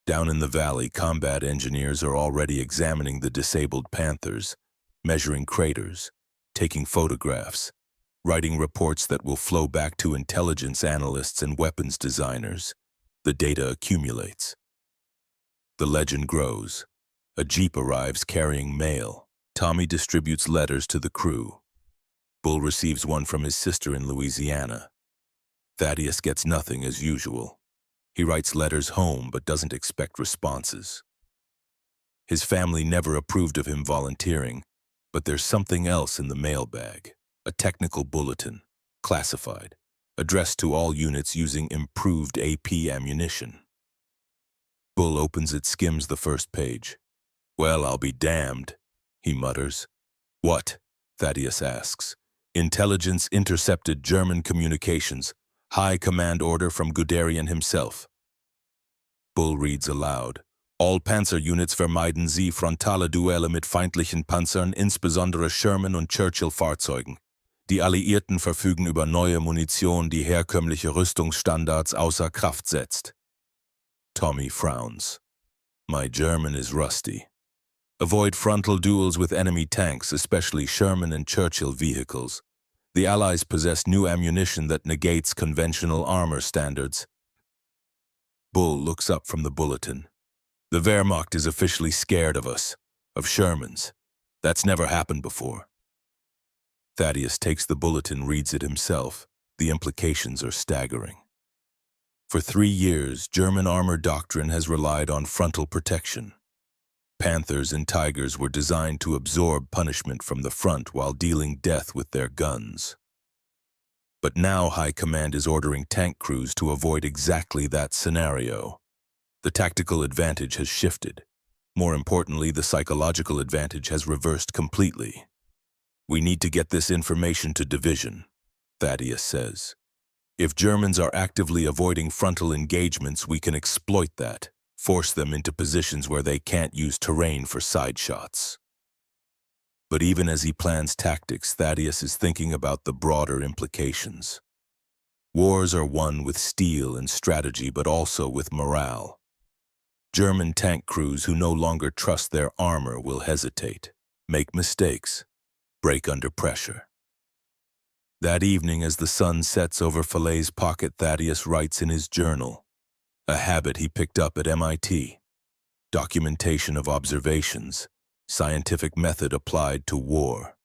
Down in the valley, combat engineers are already examining the disabled Panthers, measuring craters, taking photographs, writing reports that will flow back to intelligence analysts and weapons designers. The data accumulates. The legend grows. A jeep arrives carrying mail. Tommy distributes letters to the crew. Bull receives one from his sister in Louisiana. Thaddeus gets nothing as usual. He writes letters home but doesn't expect responses. His family never approved of him volunteering, but there's something else in the mailbag. A technical bulletin, classified, addressed to all units using improved AP ammunition. Bull opens it, skims the first page. "Well, I'll be damned," he mutters. "What?" Thaddeus asks. "Intelligence intercepted German communications. High command order from Guderian himself." Bull reads aloud. "All Panzer units vermeiden Sie frontale Duelle mit feindlichen Panzern, insbesondere Sherman- und Churchill-Fahrzeugen. Die Alliierten verfügen über neue Munition, die herkömmliche Rüstungsstandards außer Kraft setzt." Tommy frowns. "My German is rusty. Avoid frontal duels with enemy tanks, especially Sherman and Churchill vehicles. The Allies possess new ammunition that negates conventional armor standards." Bull looks up from the bulletin. "The Wehrmacht is officially scared of us, of Shermans. That's never happened before." Thaddeus takes the bulletin, reads it himself. The implications are staggering. For 3 years, German armor doctrine has relied on frontal protection. Panthers and Tigers were designed to absorb punishment from the front while dealing death with their guns. But now High Command is ordering tank crews to avoid exactly that scenario. The tactical advantage has shifted. More importantly, the psychological advantage has reversed completely. "We need to get this information to division," Thaddeus says. "If Germans are actively avoiding frontal engagements, we can exploit that, force them into positions where they can't use terrain for side shots." But even as he plans tactics, Thaddeus is thinking about the broader implications. Wars are won with steel and strategy, but also with morale. German tank crews who no longer trust their armor will hesitate, make mistakes, break under pressure. That evening, as the sun sets over Falaise Pocket, Thaddeus writes in his journal, a habit he picked up at MIT. Documentation of observations, Scientific method applied to war.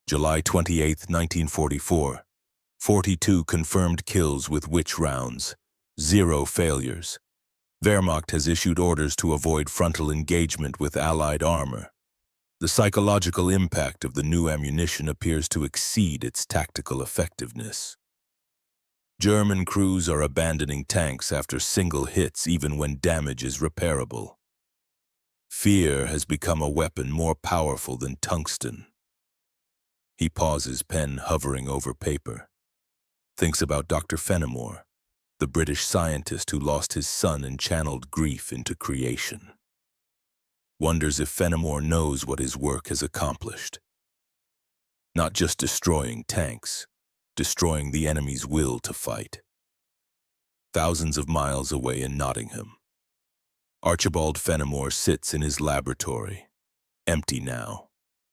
July 28, 1944. 42 confirmed kills with witch rounds. 0 failures. Wehrmacht has issued orders to avoid frontal engagement with Allied armor. The psychological impact of the new ammunition appears to exceed its tactical effectiveness. German crews are abandoning tanks after single hits even when damage is repairable. Fear has become a weapon more powerful than tungsten. He pauses, pen hovering over paper. Thinks about Dr. Fenimore, the British scientist who lost his son and channeled grief into creation. Wonders if Fenimore knows what his work has accomplished. Not just destroying tanks, destroying the enemy's will to fight. Thousands of miles away in Nottingham, Archibald Fenimore sits in his laboratory. Empty now.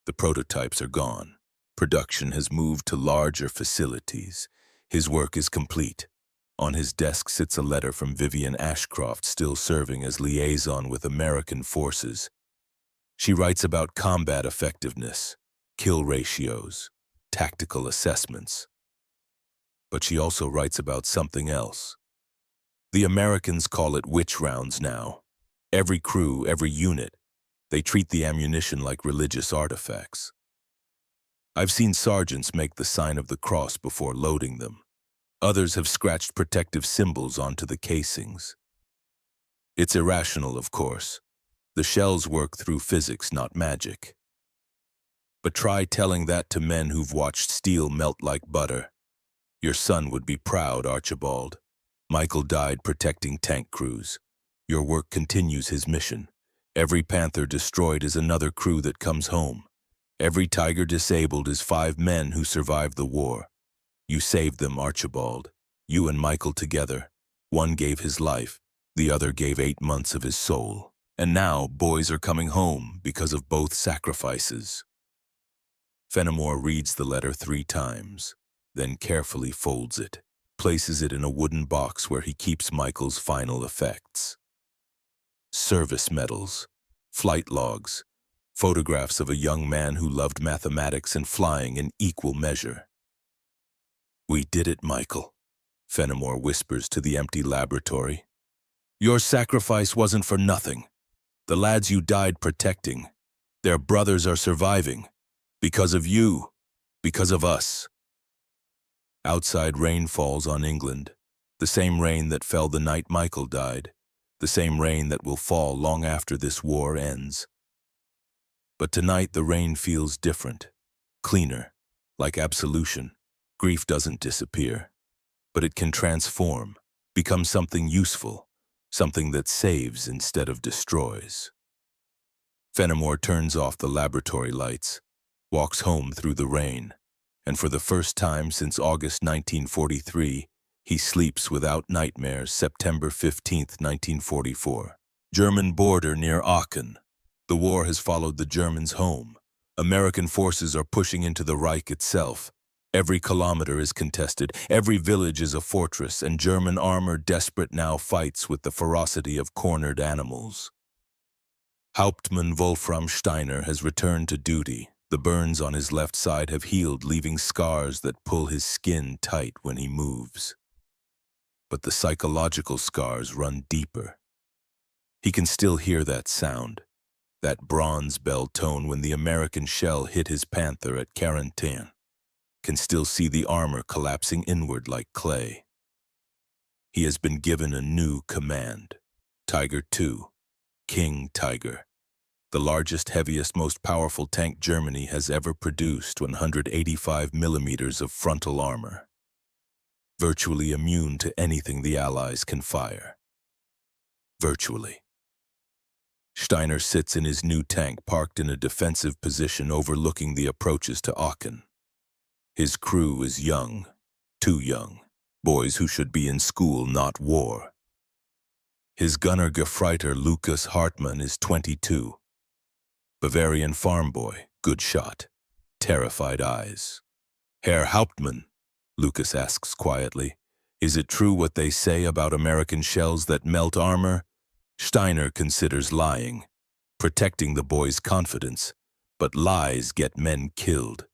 The prototypes are gone. Production has moved to larger facilities. His work is complete. On his desk sits a letter from Vivian Ashcroft, still serving as liaison with American forces. She writes about combat effectiveness, kill ratios, tactical assessments. But she also writes about something else. The Americans call it witch rounds now. Every crew, every unit, they treat the ammunition like religious artifacts. I've seen sergeants make the sign of the cross before loading them. Others have scratched protective symbols onto the casings. It's irrational, of course. The shells work through physics, not magic. But try telling that to men who've watched steel melt like butter. Your son would be proud, Archibald. Michael died protecting tank crews. Your work continues his mission. Every Panther destroyed is another crew that comes home. Every Tiger disabled is 5 men who survived the war. You saved them, Archibald. You and Michael together. One gave his life, the other gave 8 months of his soul. And now boys are coming home because of both sacrifices. Fenimore reads the letter 3 times, then carefully folds it, places it in a wooden box where he keeps Michael's final effects. Service medals, flight logs, photographs of a young man who loved mathematics and flying in equal measure. "We did it, Michael," Fenimore whispers to the empty laboratory. "Your sacrifice wasn't for nothing. The lads you died protecting, their brothers are surviving. Because of you, because of us." Outside, rain falls on England, the same rain that fell the night Michael died, the same rain that will fall long after this war ends. But tonight the rain feels different, cleaner, like absolution. Grief doesn't disappear, but it can transform, become something useful, something that saves instead of destroys. Fenimore turns off the laboratory lights, walks home through the rain, and for the first time since August 1943, he sleeps without nightmares. September 15, 1944. German border near Aachen. The war has followed the Germans home. American forces are pushing into the Reich itself. Every kilometer is contested, every village is a fortress, and German armor, desperate now, fights with the ferocity of cornered animals. Hauptmann Wolfram Steiner has returned to duty. The burns on his left side have healed, leaving scars that pull his skin tight when he moves. But the psychological scars run deeper. He can still hear that sound, that bronze bell tone when the American shell hit his Panther at Quarantaine. Can still see the armor collapsing inward like clay. He has been given a new command. Tiger II, King Tiger. The largest, heaviest, most powerful tank Germany has ever produced, 185 millimeters of frontal armor. Virtually immune to anything the Allies can fire. Virtually. Steiner sits in his new tank parked in a defensive position overlooking the approaches to Aachen. His crew is young, too young, boys who should be in school, not war. His gunner Gefreiter Lucas Hartmann is 22. Bavarian farm boy, good shot, terrified eyes. "Herr Hauptmann," Lucas asks quietly, "is it true what they say about American shells that melt armor?" Steiner considers lying. protecting the boy's confidence, but lies get men killed.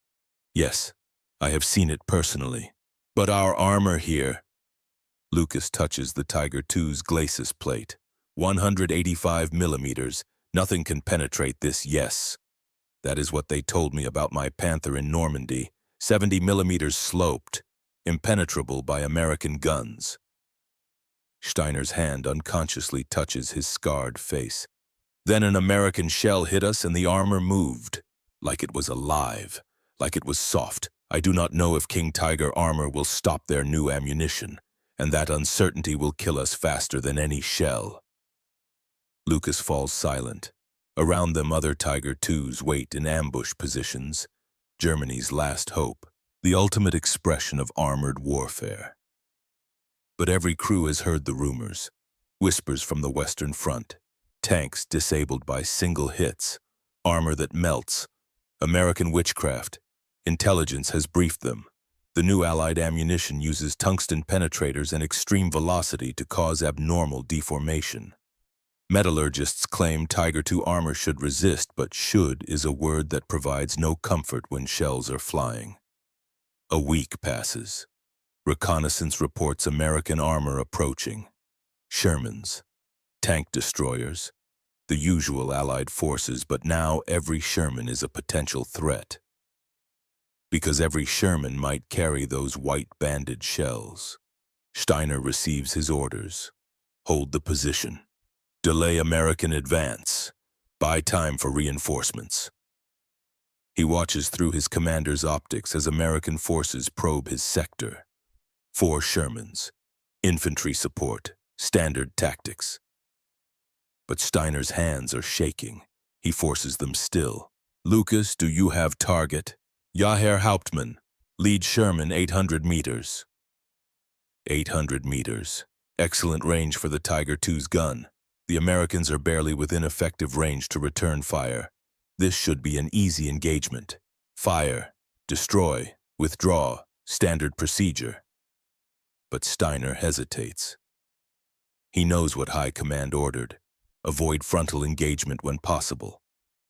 Yes, I have seen it personally. But our armor here. Lucas touches the Tiger II's glacis plate. 185 millimeters. Nothing can penetrate this, yes. That is what they told me about my Panther in Normandy. 70 millimeters sloped, impenetrable by American guns. Steiner's hand unconsciously touches his scarred face. Then an American shell hit us and the armor moved, like it was alive, like it was soft. I do not know if King Tiger armor will stop their new ammunition, and that uncertainty will kill us faster than any shell. Lucas falls silent. Around them other Tiger IIs wait in ambush positions. Germany's last hope, the ultimate expression of armored warfare. But every crew has heard the rumors. Whispers from the Western Front. Tanks disabled by single hits. Armor that melts. American witchcraft. Intelligence has briefed them. The new Allied ammunition uses tungsten penetrators and extreme velocity to cause abnormal deformation. Metallurgists claim Tiger II armor should resist, but should is a word that provides no comfort when shells are flying. A week passes. Reconnaissance reports American armor approaching. Shermans, tank destroyers, the usual Allied forces, but now every Sherman is a potential threat. Because every Sherman might carry those white-banded shells. Steiner receives his orders. Hold the position. Delay American advance. Buy time for reinforcements. He watches through his commander's optics as American forces probe his sector. 4 Shermans. Infantry support. Standard tactics. But Steiner's hands are shaking. He forces them still. Lucas, do you have target? Ja, Herr Hauptmann. Lead Sherman 800 meters. 800 meters. Excellent range for the Tiger II's gun. The Americans are barely within effective range to return fire. This should be an easy engagement. Fire, destroy, withdraw, standard procedure. But Steiner hesitates. He knows what High Command ordered. Avoid frontal engagement when possible.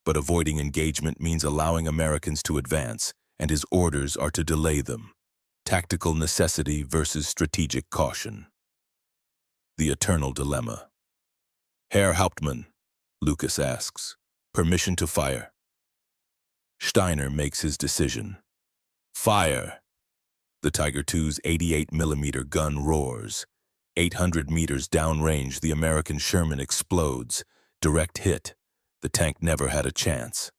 But avoiding engagement means allowing Americans to advance, and his orders are to delay them. Tactical necessity versus strategic caution. The eternal dilemma. Herr Hauptmann, Lucas asks, permission to fire. Steiner makes his decision. Fire! The Tiger II's 88mm gun roars. 800 meters downrange, the American Sherman explodes. Direct hit. The tank never had a chance.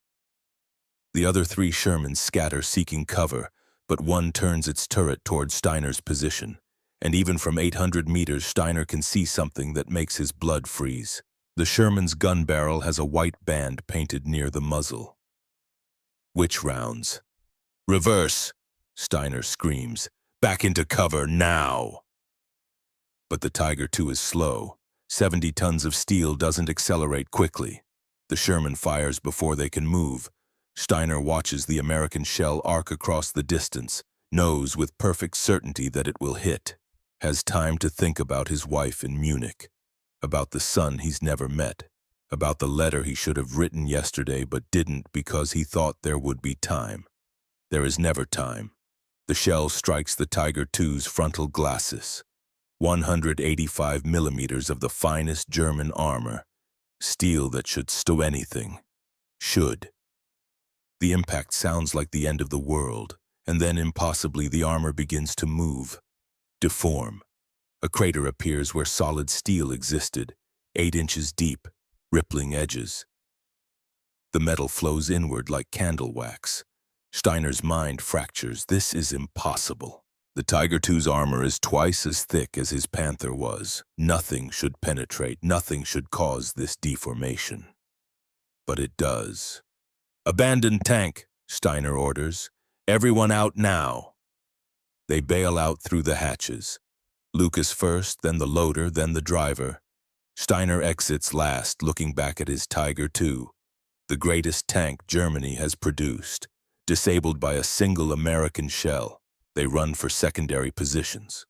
The other 3 Shermans scatter seeking cover, but one turns its turret toward Steiner's position. And even from 800 meters, Steiner can see something that makes his blood freeze. The Sherman's gun barrel has a white band painted near the muzzle. Witch rounds. Reverse, Steiner screams. Back into cover now. But the Tiger II is slow. 70 tons of steel doesn't accelerate quickly. The Sherman fires before they can move. Steiner watches the American shell arc across the distance, knows with perfect certainty that it will hit. Has time to think about his wife in Munich, about the son he's never met, about the letter he should have written yesterday but didn't because he thought there would be time. There is never time. The shell strikes the Tiger II's frontal glacis. 185 millimeters of the finest German armor. Steel that should stow anything. Should. The impact sounds like the end of the world, and then impossibly the armor begins to move. Deform. A crater appears where solid steel existed, 8 inches deep, rippling edges. The metal flows inward like candle wax. Steiner's mind fractures. This is impossible. The Tiger II's armor is twice as thick as his Panther was. Nothing should penetrate, nothing should cause this deformation. But it does. Abandon tank, Steiner orders. Everyone out now. They bail out through the hatches. Lucas first, then the loader, then the driver. Steiner exits last, looking back at his Tiger II, the greatest tank Germany has produced. Disabled by a single American shell, they run for secondary positions.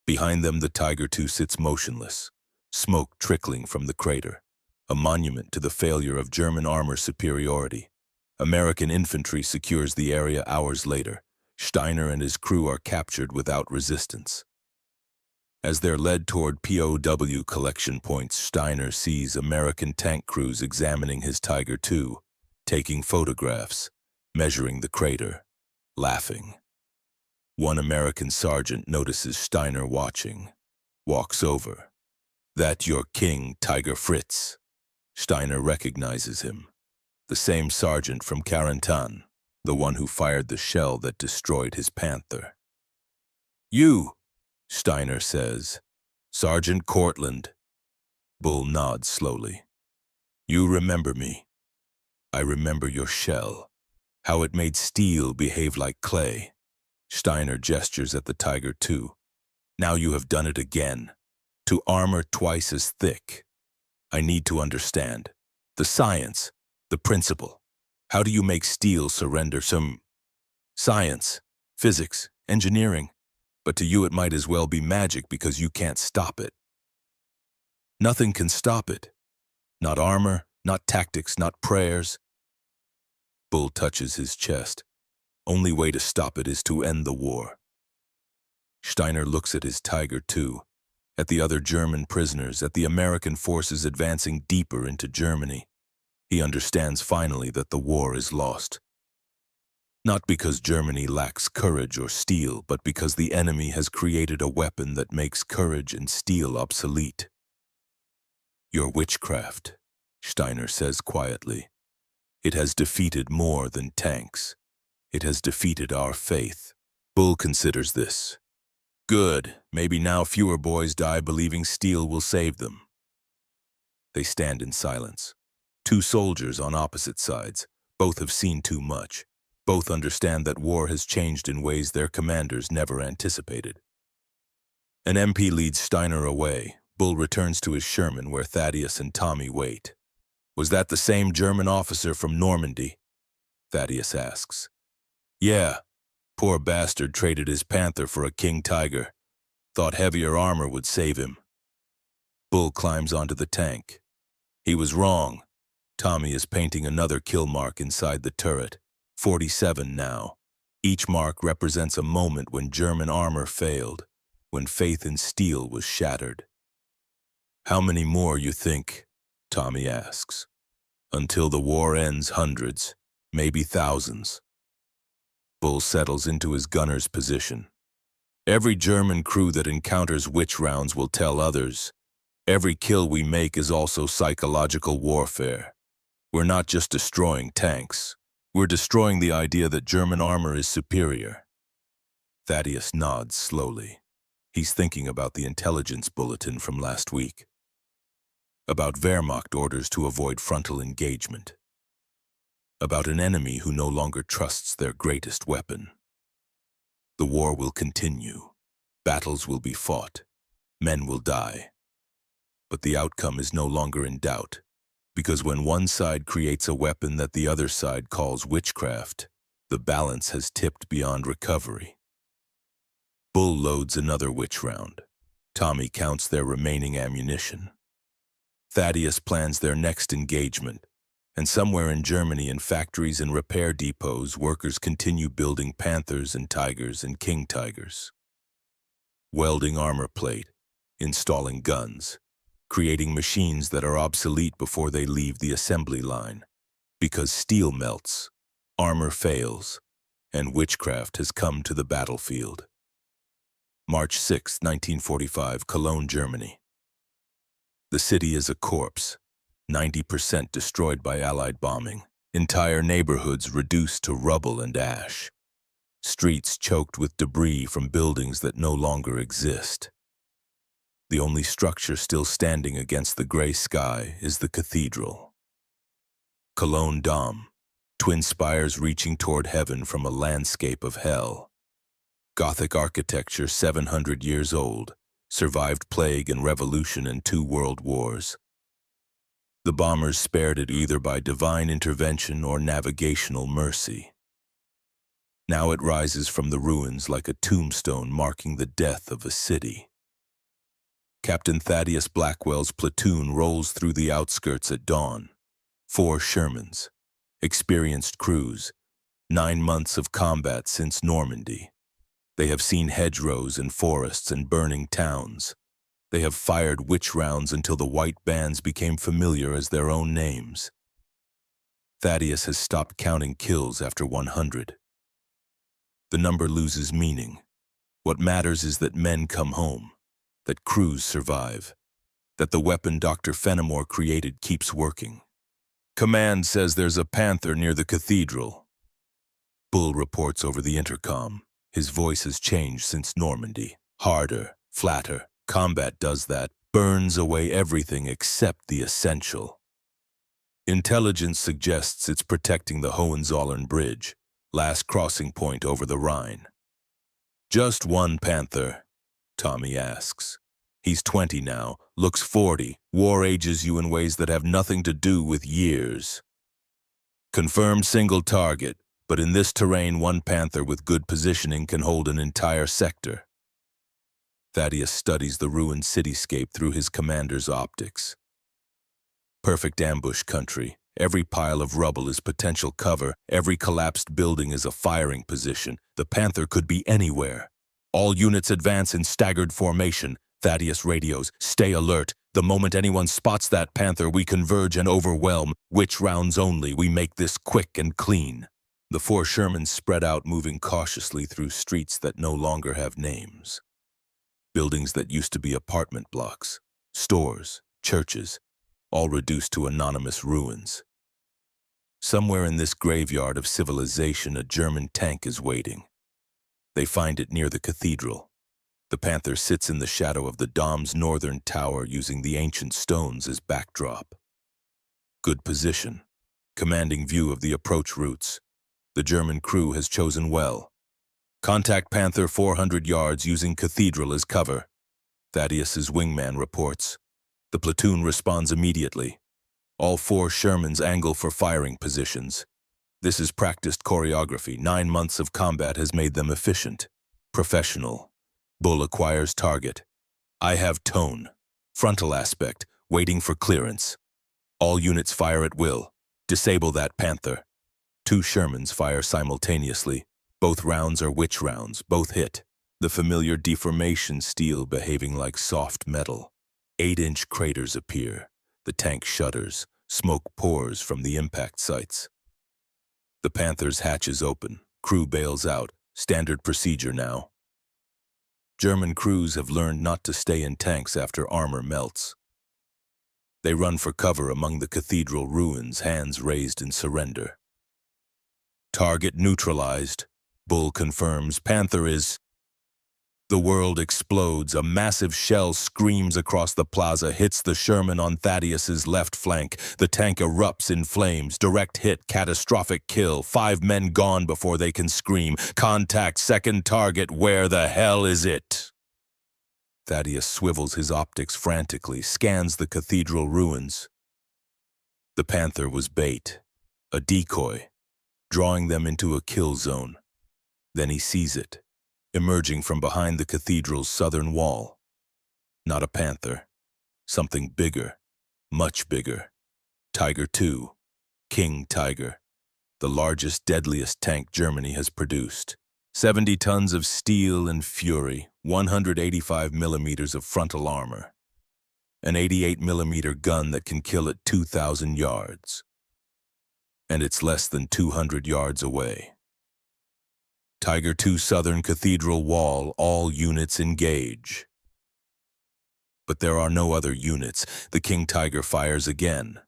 Behind them, the Tiger II sits motionless, smoke trickling from the crater. a monument to the failure of German armor superiority. American infantry secures the area hours later. Steiner and his crew are captured without resistance. As they're led toward POW collection points, Steiner sees American tank crews examining his Tiger II, taking photographs, measuring the crater, laughing. One American sergeant notices Steiner watching, walks over. "That your king, Tiger Fritz." Steiner recognizes him, the same sergeant from Carentan, the one who fired the shell that destroyed his Panther. "You," Steiner says. "Sergeant Cortland." Bull nods slowly. "You remember me. I remember your shell, how it made steel behave like clay." Steiner gestures at the Tiger II. "Now you have done it again, to armor twice as thick. I need to understand. The science, the principle. How do you make steel surrender some science, physics, engineering? But to you it might as well be magic because you can't stop it." "Nothing can stop it. Not armor, not tactics, not prayers." Bull touches his chest. "Only way to stop it is to end the war." Steiner looks at his Tiger II, at the other German prisoners, at the American forces advancing deeper into Germany. He understands finally that the war is lost. Not because Germany lacks courage or steel, but because the enemy has created a weapon that makes courage and steel obsolete. "Your witchcraft," Steiner says quietly. "It has defeated more than tanks. It has defeated our faith." Bull considers this. "Good, maybe now fewer boys die believing steel will save them." They stand in silence. Two soldiers on opposite sides. Both have seen too much. Both understand that war has changed in ways their commanders never anticipated. An MP leads Steiner away. Bull returns to his Sherman where Thaddeus and Tommy wait. "Was that the same German officer from Normandy?" Thaddeus asks. "Yeah. Poor bastard traded his Panther for a King Tiger. Thought heavier armor would save him." Bull climbs onto the tank. "He was wrong." Tommy is painting another kill mark inside the turret. 47 now. Each mark represents a moment when German armor failed, when faith in steel was shattered. "How many more, you think?" Tommy asks. "Until the war ends, hundreds, maybe thousands." Bull settles into his gunner's position. "Every German crew that encounters witch rounds will tell others. Every kill we make is also psychological warfare. We're not just destroying tanks. We're destroying the idea that German armor is superior." Thaddeus nods slowly. He's thinking about the intelligence bulletin from last week. About Wehrmacht orders to avoid frontal engagement. About an enemy who no longer trusts their greatest weapon. The war will continue. Battles will be fought. Men will die. But the outcome is no longer in doubt. Because when one side creates a weapon that the other side calls witchcraft, the balance has tipped beyond recovery. Bull loads another witch round. Tommy counts their remaining ammunition. Thaddeus plans their next engagement, and somewhere in Germany, in factories and repair depots, workers continue building Panthers and Tigers and King Tigers. Welding armor plate, installing guns, creating machines that are obsolete before they leave the assembly line. Because steel melts, armor fails, and witchcraft has come to the battlefield. March 6, 1945, Cologne, Germany. The city is a corpse, 90% destroyed by Allied bombing. Entire neighborhoods reduced to rubble and ash. Streets choked with debris from buildings that no longer exist. The only structure still standing against the gray sky is the cathedral. Cologne Dom, twin spires reaching toward heaven from a landscape of hell. Gothic architecture 700 years old, survived plague and revolution and 2 world wars. The bombers spared it either by divine intervention or navigational mercy. Now it rises from the ruins like a tombstone marking the death of a city. Captain Thaddeus Blackwell's platoon rolls through the outskirts at dawn. 4 Shermans. Experienced crews. 9 months of combat since Normandy. They have seen hedgerows and forests and burning towns. They have fired witch rounds until the white bands became familiar as their own names. Thaddeus has stopped counting kills after 100. The number loses meaning. What matters is that men come home, that crews survive, that the weapon Dr. Fenimore created keeps working. Command says there's a panther near the cathedral. Bull reports over the intercom. His voice has changed since Normandy. Harder, flatter. Combat does that, burns away everything except the essential. Intelligence suggests it's protecting the Hohenzollern Bridge, last crossing point over the Rhine. Just one panther, Tommy asks. He's 20 now, looks 40, war ages you in ways that have nothing to do with years. Confirmed single target, but in this terrain one panther with good positioning can hold an entire sector. Thaddeus studies the ruined cityscape through his commander's optics. Perfect ambush country. Every pile of rubble is potential cover. Every collapsed building is a firing position. The panther could be anywhere. All units advance in staggered formation. Thaddeus radios, stay alert. The moment anyone spots that panther, we converge and overwhelm. Witch rounds only. We make this quick and clean. The 4 Shermans spread out, moving cautiously through streets that no longer have names. Buildings that used to be apartment blocks, stores, churches, all reduced to anonymous ruins. Somewhere in this graveyard of civilization, a German tank is waiting. They find it near the cathedral. The panther sits in the shadow of the Dom's northern tower, using the ancient stones as backdrop. Good position, commanding view of the approach routes. The German crew has chosen well. Contact panther 400 yards using cathedral as cover. Thaddeus's wingman reports. The platoon responds immediately. All 4 Shermans angle for firing positions. This is practiced choreography. 9 months of combat has made them efficient. Professional. Bull acquires target. I have tone. Frontal aspect. Waiting for clearance. All units fire at will. Disable that panther. 2 Shermans fire simultaneously. Both rounds are witch rounds, both hit. The familiar deformation steel behaving like soft metal. 8-inch craters appear. The tank shudders. Smoke pours from the impact sites. The panther's hatch is open. Crew bails out. Standard procedure now. German crews have learned not to stay in tanks after armor melts. They run for cover among the cathedral ruins, hands raised in surrender. Target neutralized. Bull confirms panther is... The world explodes. A massive shell screams across the plaza, hits the Sherman on Thaddeus's left flank. The tank erupts in flames. Direct hit, catastrophic kill. 5 men gone before they can scream. Contact second target. Where the hell is it? Thaddeus swivels his optics frantically, scans the cathedral ruins. The panther was bait, a decoy, drawing them into a kill zone. Then he sees it, emerging from behind the cathedral's southern wall. Not a panther. Something bigger, much bigger. Tiger II, King Tiger, the largest, deadliest tank Germany has produced. 70 tons of steel and fury, 185 millimeters of frontal armor. An 88 millimeter gun that can kill at 2,000 yards. And it's less than 200 yards away. Tiger II southern cathedral wall, all units engage. But there are no other units. The King Tiger fires again.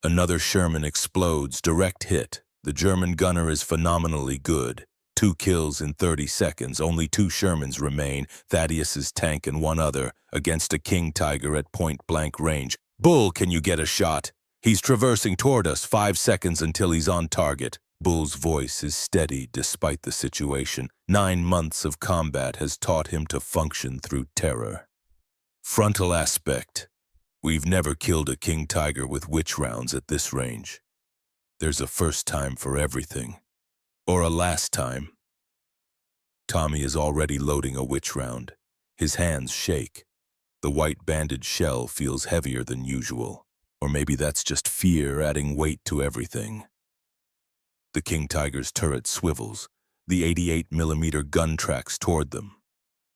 Another Sherman explodes, direct hit. The German gunner is phenomenally good. 2 kills in 30 seconds. Only 2 Shermans remain, Thaddeus's tank and 1 other, against a King Tiger at point-blank range. Bull, can you get a shot? He's traversing toward us. 5 seconds until he's on target. Bull's voice is steady despite the situation. 9 months of combat has taught him to function through terror. Frontal aspect. We've never killed a King Tiger with witch rounds at this range. There's a first time for everything. Or a last time. Tommy is already loading a witch round. His hands shake. The white banded shell feels heavier than usual, or maybe that's just fear adding weight to everything. The King Tiger's turret swivels, the 88mm gun tracks toward them.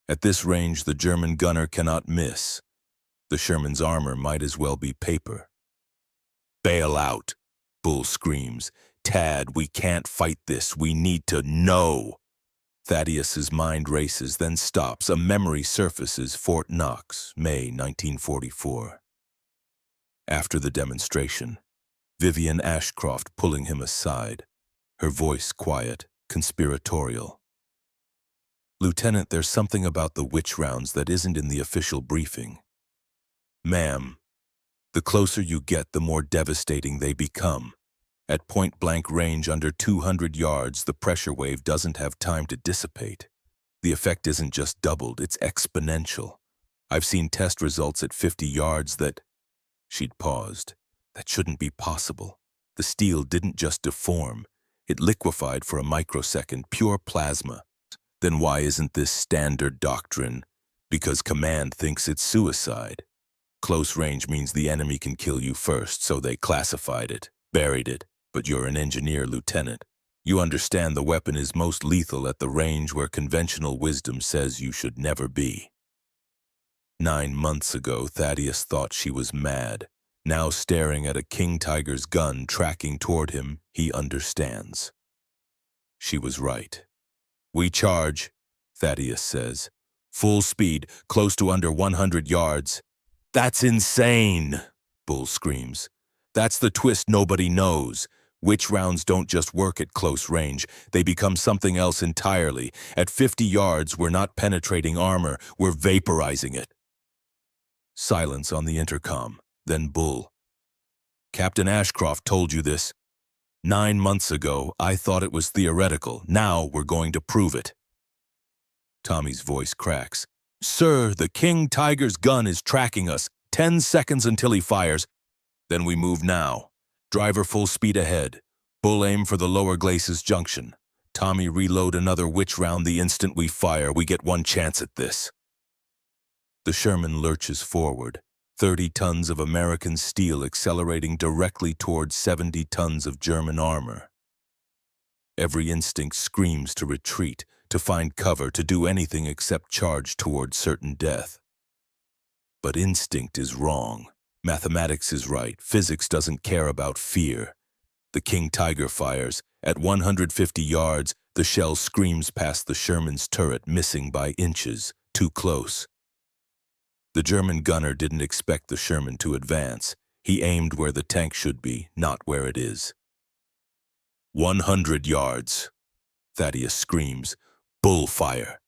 At this range, the German gunner cannot miss. The Sherman's armor might as well be paper. "Bail out," Bull screams. "Tad, we can't fight this. We need to know." Thaddeus's mind races, then stops. A memory surfaces. Fort Knox, May 1944. After the demonstration, Vivian Ashcroft pulling him aside, her voice quiet, conspiratorial. "Lieutenant, there's something about the witch rounds that isn't in the official briefing." "Ma'am, the closer you get, the more devastating they become. At point-blank range under 200 yards, the pressure wave doesn't have time to dissipate. The effect isn't just doubled, it's exponential. I've seen test results at 50 yards that—" She'd paused. That shouldn't be possible. The steel didn't just deform. It liquefied for a microsecond, pure plasma. Then why isn't this standard doctrine? Because command thinks it's suicide. Close range means the enemy can kill you first, so they classified it, buried it. But you're an engineer, Lieutenant. You understand the weapon is most lethal at the range where conventional wisdom says you should never be. 9 months ago, Thaddeus thought she was mad. Now staring at a King Tiger's gun tracking toward him, he understands. She was right. "We charge," Thaddeus says. "Full speed, close to under 100 yards. "That's insane," Bull screams. "That's the twist nobody knows. Witch rounds don't just work at close range. They become something else entirely. At 50 yards, we're not penetrating armor, we're vaporizing it." Silence on the intercom, then Bull. "Captain Ashcroft told you this. 9 months ago, I thought it was theoretical. Now we're going to prove it." Tommy's voice cracks. "Sir, the King Tiger's gun is tracking us. 10 seconds until he fires. Then we move now. Driver full speed ahead. Bull aim for the lower glacis junction. Tommy reload another witch round the instant we fire. We get one chance at this." The Sherman lurches forward, 30 tons of American steel accelerating directly towards 70 tons of German armor. Every instinct screams to retreat, to find cover, to do anything except charge toward certain death. But instinct is wrong. Mathematics is right. Physics doesn't care about fear. The King Tiger fires. At 150 yards, the shell screams past the Sherman's turret, missing by inches, too close. The German gunner didn't expect the Sherman to advance. He aimed where the tank should be, not where it is. 100 yards. Thaddeus screams. "Bull fire."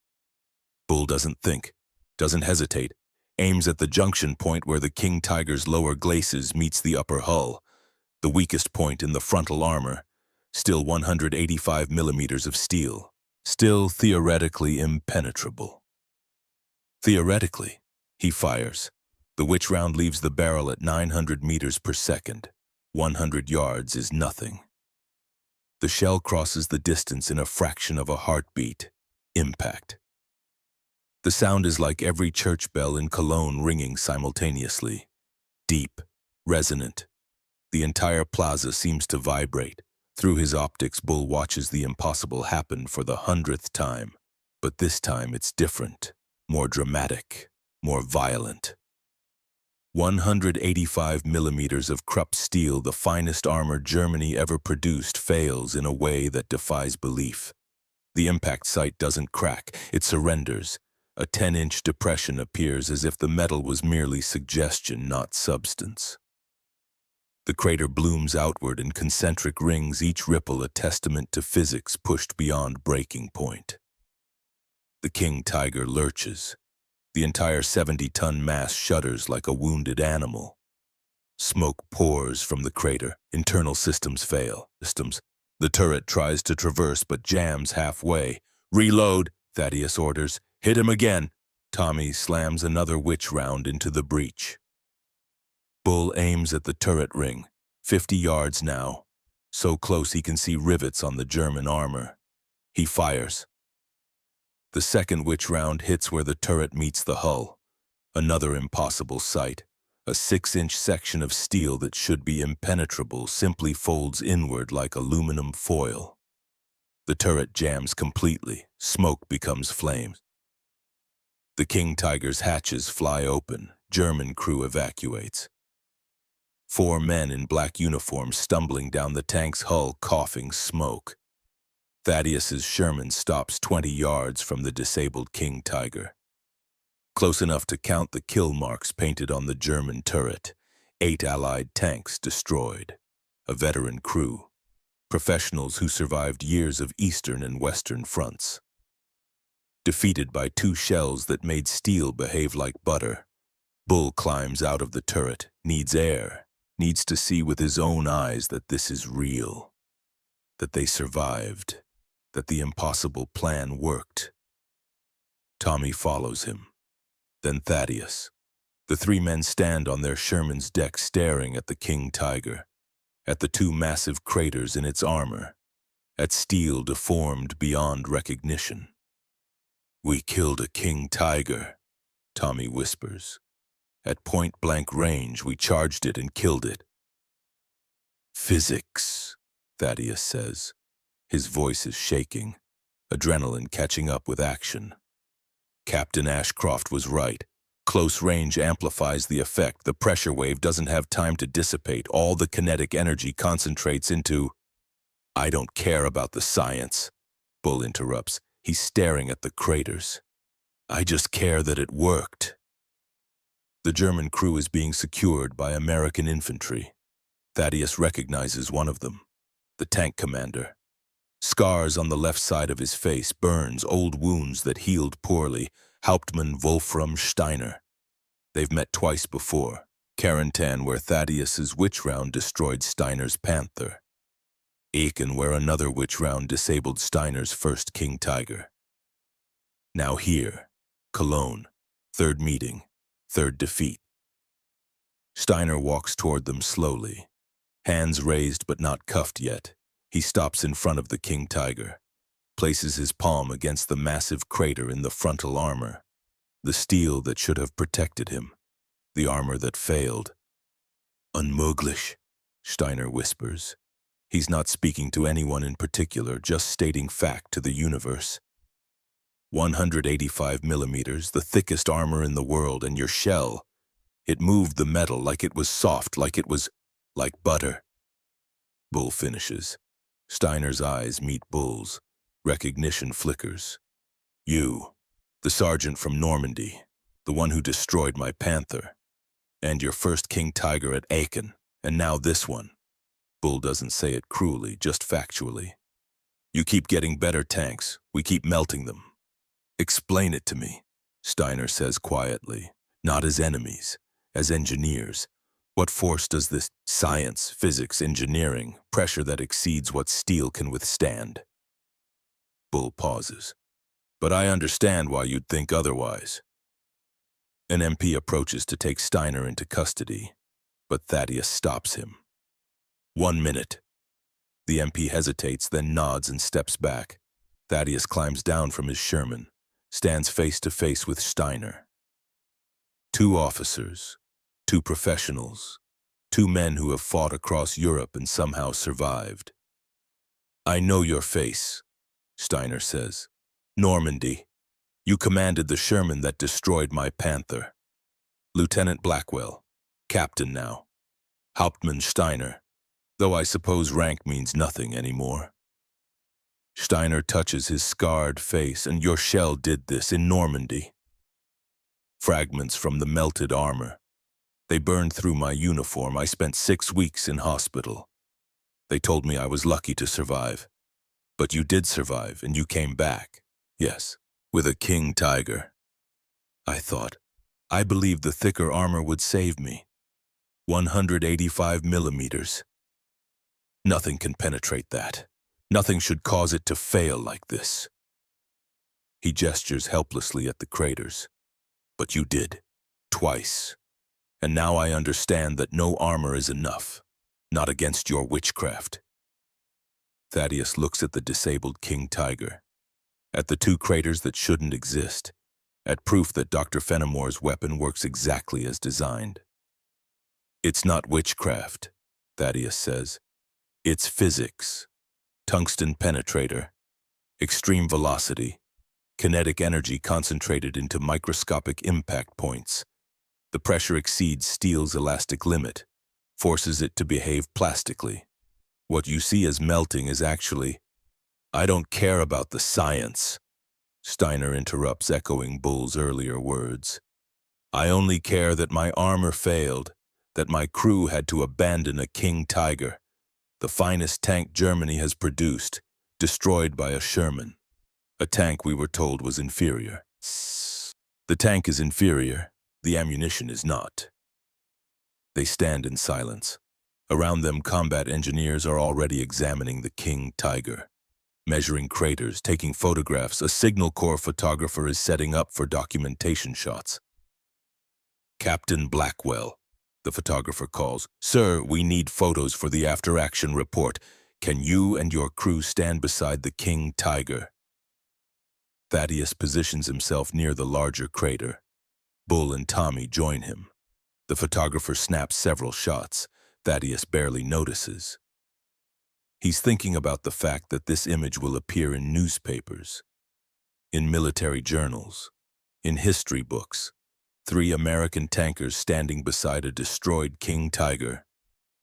Bull doesn't think, doesn't hesitate, aims at the junction point where the King Tiger's lower glacis meets the upper hull, the weakest point in the frontal armor, still 185 millimeters of steel, still theoretically impenetrable. Theoretically, he fires. The witch round leaves the barrel at 900 meters per second. 100 yards is nothing. The shell crosses the distance in a fraction of a heartbeat. Impact. The sound is like every church bell in Cologne ringing simultaneously. Deep, resonant. The entire plaza seems to vibrate. Through his optics, Bull watches the impossible happen for the 100th time. But this time it's different, more dramatic, more violent. 185 millimeters of Krupp steel, the finest armor Germany ever produced, fails in a way that defies belief. The impact site doesn't crack, it surrenders. A 10-inch depression appears as if the metal was merely suggestion, not substance. The crater blooms outward in concentric rings, each ripple a testament to physics pushed beyond breaking point. The King Tiger lurches. The entire 70-ton mass shudders like a wounded animal. Smoke pours from the crater. Internal systems fail. The turret tries to traverse but jams halfway. "Reload," Thaddeus orders. "Hit him again." Tommy slams another witch round into the breach. Bull aims at the turret ring. 50 yards now. So close he can see rivets on the German armor. He fires. The second witch round hits where the turret meets the hull. Another impossible sight. A 6-inch section of steel that should be impenetrable simply folds inward like aluminum foil. The turret jams completely. Smoke becomes flames. The King Tiger's hatches fly open. German crew evacuates. 4 men in black uniforms stumbling down the tank's hull, coughing smoke. Thaddeus's Sherman stops 20 yards from the disabled King Tiger. Close enough to count the kill marks painted on the German turret. 8 Allied tanks destroyed. A veteran crew. Professionals who survived years of Eastern and Western fronts. Defeated by 2 shells that made steel behave like butter. Bull climbs out of the turret, needs air, needs to see with his own eyes that this is real. That they survived. That the impossible plan worked. Tommy follows him. Then Thaddeus. The 3 men stand on their Sherman's deck staring at the King Tiger, at the 2 massive craters in its armor, at steel deformed beyond recognition. "We killed a King Tiger," Tommy whispers. "At point-blank range, we charged it and killed it." "Physics," Thaddeus says. His voice is shaking, adrenaline catching up with action. Captain Ashcroft was right. Close range amplifies the effect. The pressure wave doesn't have time to dissipate. All the kinetic energy concentrates into... "I don't care about the science," Bull interrupts. He's staring at the craters. "I just care that it worked." The German crew is being secured by American infantry. Thaddeus recognizes one of them, the tank commander. Scars on the left side of his face, burns, old wounds that healed poorly. Hauptmann Wolfram Steiner. They've met twice before. Carentan, where Thaddeus's witch round destroyed Steiner's Panther. Aachen, where another witch round disabled Steiner's first King Tiger. Now here, Cologne, 3rd meeting, 3rd defeat. Steiner walks toward them slowly, hands raised but not cuffed yet. He stops in front of the King Tiger, places his palm against the massive crater in the frontal armor, the steel that should have protected him, the armor that failed. "Unmöglich," Steiner whispers. He's not speaking to anyone in particular, just stating fact to the universe. 185 millimeters, the thickest armor in the world, and your shell. It moved the metal like it was soft, like it was like butter. Bull finishes. Steiner's eyes meet Bull's. Recognition flickers. "You, the sergeant from Normandy, the one who destroyed my Panther, and your first King Tiger at Aachen, and now this one." Bull doesn't say it cruelly, just factually. "You keep getting better tanks. We keep melting them." "Explain it to me," Steiner says quietly. "Not as enemies, as engineers. What force does this science, physics, engineering, pressure that exceeds what steel can withstand?" Bull pauses. "But I understand why you'd think otherwise." An MP approaches to take Steiner into custody, but Thaddeus stops him. "1 minute." The MP hesitates, then nods and steps back. Thaddeus climbs down from his Sherman, stands face to face with Steiner. 2 officers, 2 professionals, 2 men who have fought across Europe and somehow survived. "I know your face," Steiner says. "Normandy. You commanded the Sherman that destroyed my Panther. Lieutenant Blackwell, captain now. Hauptmann Steiner, though I suppose rank means nothing anymore." Steiner touches his scarred face. "And your shell did this in Normandy." Fragments from the melted armor. "They burned through my uniform. I spent 6 weeks in hospital. They told me I was lucky to survive. But you did survive, and you came back. Yes, with a King Tiger." I thought, I believed the thicker armor would save me. 185 millimeters. Nothing can penetrate that. Nothing should cause it to fail like this. He gestures helplessly at the craters. "But you did. Twice. And now I understand that no armor is enough. Not against your witchcraft." Thaddeus looks at the disabled King Tiger, at the 2 craters that shouldn't exist, at proof that Dr. Fenamore's weapon works exactly as designed. It's not witchcraft, Thaddeus says. It's physics. Tungsten penetrator, extreme velocity, kinetic energy concentrated into microscopic impact points. The pressure exceeds steel's elastic limit, forces it to behave plastically. What you see as melting is actually, I don't care about the science, Steiner interrupts, echoing Bull's earlier words. I only care that my armor failed, that my crew had to abandon a King Tiger, the finest tank Germany has produced, destroyed by a Sherman, a tank we were told was inferior. The tank is inferior, the ammunition is not. They stand in silence. Around them, combat engineers are already examining the King Tiger, measuring craters, taking photographs. A Signal Corps photographer is setting up for documentation shots. Captain Blackwell, the photographer calls. Sir, we need photos for the after-action report. Can you and your crew stand beside the King Tiger? Thaddeus positions himself near the larger crater. Bull and Tommy join him. The photographer snaps several shots. Thaddeus barely notices. He's thinking about the fact that this image will appear in newspapers, in military journals, in history books. 3 American tankers standing beside a destroyed King Tiger.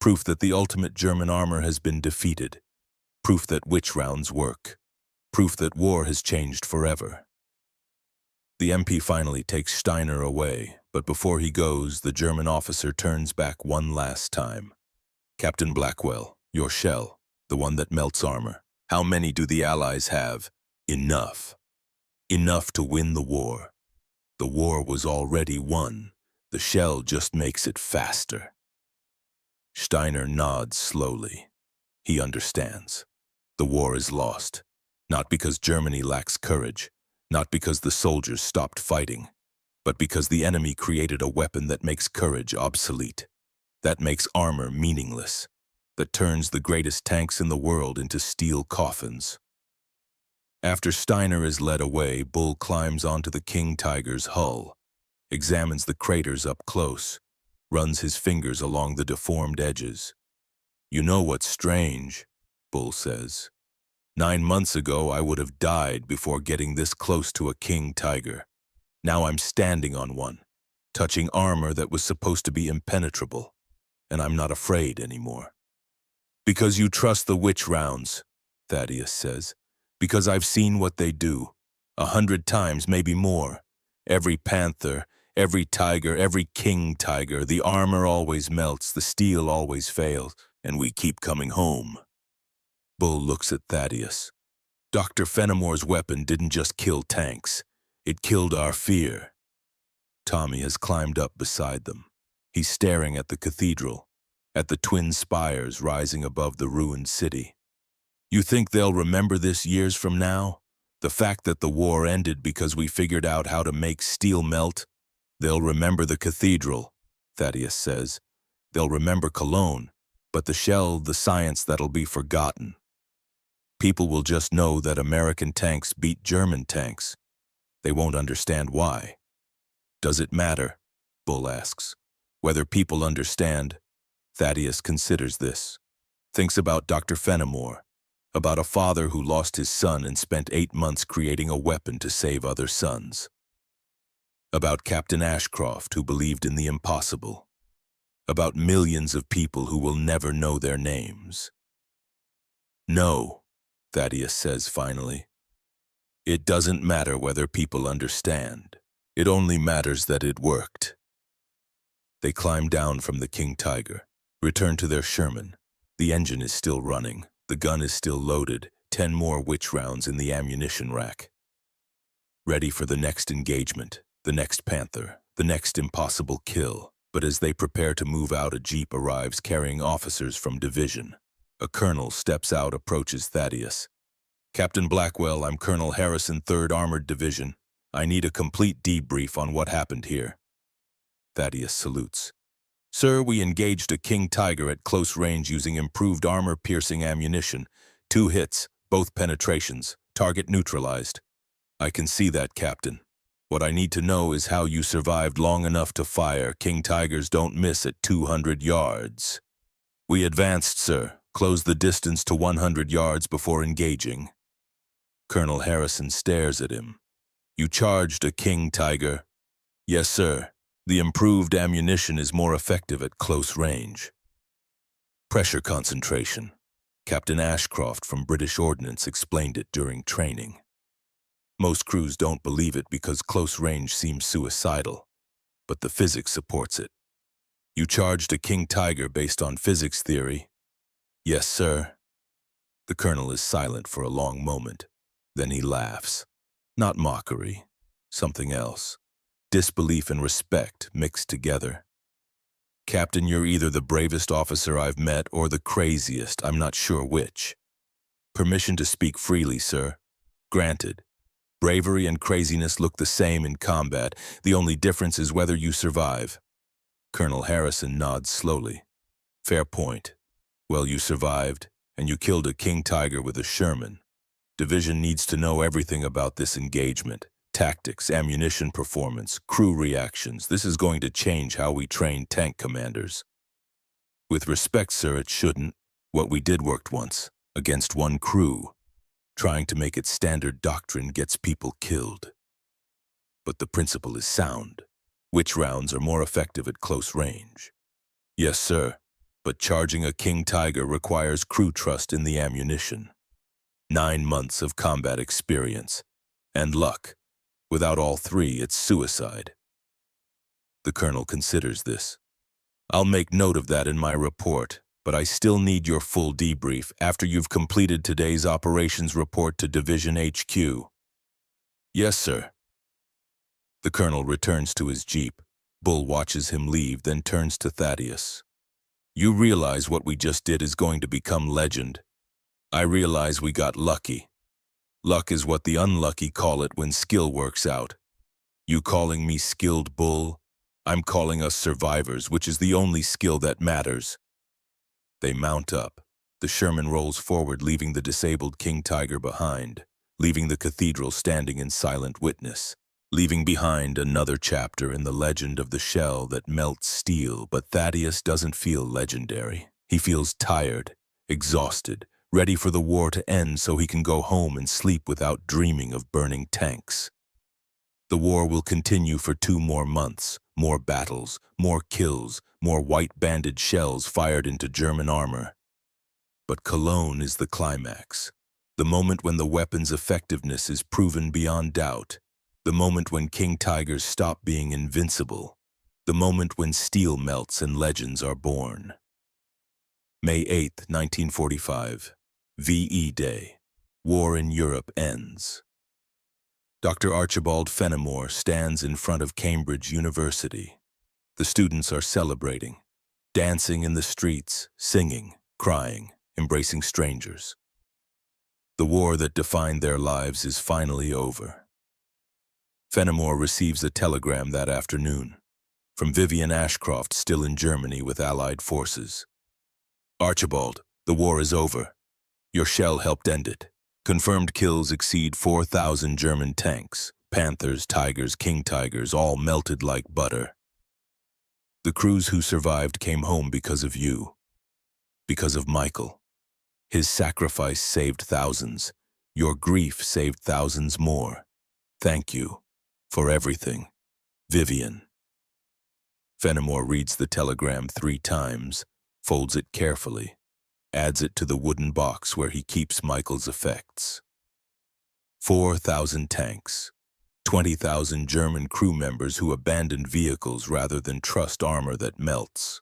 Proof that the ultimate German armor has been defeated. Proof that witch rounds work. Proof that war has changed forever. The MP finally takes Steiner away, but before he goes, the German officer turns back one last time. Captain Blackwell, your shell, the one that melts armor. How many do the Allies have? Enough. Enough to win the war. The war was already won. The shell just makes it faster. Steiner nods slowly. He understands. The war is lost. Not because Germany lacks courage, not because the soldiers stopped fighting, but because the enemy created a weapon that makes courage obsolete, that makes armor meaningless, that turns the greatest tanks in the world into steel coffins. After Steiner is led away, Bull climbs onto the King Tiger's hull, examines the craters up close, runs his fingers along the deformed edges. You know what's strange, Bull says. 9 months ago, I would have died before getting this close to a King Tiger. Now I'm standing on one, touching armor that was supposed to be impenetrable, and I'm not afraid anymore. Because you trust the witch rounds, Thaddeus says. Because I've seen what they do, 100 times, maybe more. Every panther, every tiger, every King Tiger, the armor always melts, the steel always fails, and we keep coming home. Bull looks at Thaddeus. Dr. Fenamore's weapon didn't just kill tanks. It killed our fear. Tommy has climbed up beside them. He's staring at the cathedral, at the twin spires rising above the ruined city. You think they'll remember this years from now? The fact that the war ended because we figured out how to make steel melt? They'll remember the cathedral, Thaddeus says. They'll remember Cologne, but the shell, the science, that'll be forgotten. People will just know that American tanks beat German tanks. They won't understand why. Does it matter? Bull asks. Whether people understand? Thaddeus considers this. Thinks about Dr. Fenimore, about a father who lost his son and spent 8 months creating a weapon to save other sons. About Captain Ashcroft, who believed in the impossible. About millions of people who will never know their names. No, Thaddeus says finally. It doesn't matter whether people understand. It only matters that it worked. They climb down from the King Tiger, return to their Sherman. The engine is still running. The gun is still loaded, 10 more witch rounds in the ammunition rack. Ready for the next engagement, the next panther, the next impossible kill. But as they prepare to move out, a jeep arrives carrying officers from division. A colonel steps out, approaches Thaddeus. Captain Blackwell, I'm Colonel Harrison, 3rd Armored Division. I need a complete debrief on what happened here. Thaddeus salutes. Sir, we engaged a King Tiger at close range using improved armor-piercing ammunition. 2 hits, both penetrations, target neutralized. I can see that, Captain. What I need to know is how you survived long enough to fire. King Tigers don't miss at 200 yards. We advanced, sir. Close the distance to 100 yards before engaging. Colonel Harrison stares at him. You charged a King Tiger? Yes, sir. The improved ammunition is more effective at close range. Pressure concentration. Captain Ashcroft from British Ordnance explained it during training. Most crews don't believe it because close range seems suicidal, but the physics supports it. You charged a King Tiger based on physics theory? Yes, sir. The colonel is silent for a long moment. Then he laughs. Not mockery, something else. Disbelief and respect mixed together. Captain, you're either the bravest officer I've met or the craziest, I'm not sure which. Permission to speak freely, sir. Granted. Bravery and craziness look the same in combat. The only difference is whether you survive. Colonel Harrison nods slowly. Fair point. Well, you survived, and you killed a King Tiger with a Sherman. Division needs to know everything about this engagement. Tactics, ammunition performance, crew reactions. This is going to change how we train tank commanders. With respect, sir, it shouldn't. What we did worked once, against one crew. Trying to make it standard doctrine gets people killed. But the principle is sound. Which rounds are more effective at close range? Yes, sir, but charging a King Tiger requires crew trust in the ammunition. 9 months of combat experience. And luck. Without all three, it's suicide. The colonel considers this. I'll make note of that in my report, but I still need your full debrief after you've completed today's operations report to Division HQ. Yes, sir. The colonel returns to his jeep. Bull watches him leave, then turns to Thaddeus. You realize what we just did is going to become legend. I realize we got lucky. Luck is what the unlucky call it when skill works out. You calling me skilled, Bull? I'm calling us survivors, which is the only skill that matters. They mount up. The Sherman rolls forward, leaving the disabled King Tiger behind, leaving the cathedral standing in silent witness, leaving behind another chapter in the legend of the shell that melts steel. But Thaddeus doesn't feel legendary. He feels tired, exhausted, ready for the war to end so he can go home and sleep without dreaming of burning tanks. The war will continue for 2 more months, more battles, more kills, more white-banded shells fired into German armor. But Cologne is the climax, the moment when the weapon's effectiveness is proven beyond doubt, the moment when King Tigers stop being invincible, the moment when steel melts and legends are born. May 8, 1945. VE Day. War in Europe ends. Dr. Archibald Fenimore stands in front of Cambridge University. The students are celebrating, dancing in the streets, singing, crying, embracing strangers. The war that defined their lives is finally over. Fenimore receives a telegram that afternoon from Vivian Ashcroft, still in Germany with Allied forces. Archibald, the war is over. Your shell helped end it. Confirmed kills exceed 4,000 German tanks. Panthers, Tigers, King Tigers, all melted like butter. The crews who survived came home because of you. Because of Michael. His sacrifice saved thousands. Your grief saved thousands more. Thank you for everything. Vivian. Fenimore reads the telegram 3 times, folds it carefully, adds it to the wooden box where he keeps Michael's effects. 4,000 tanks, 20,000 German crew members who abandoned vehicles rather than trust armor that melts.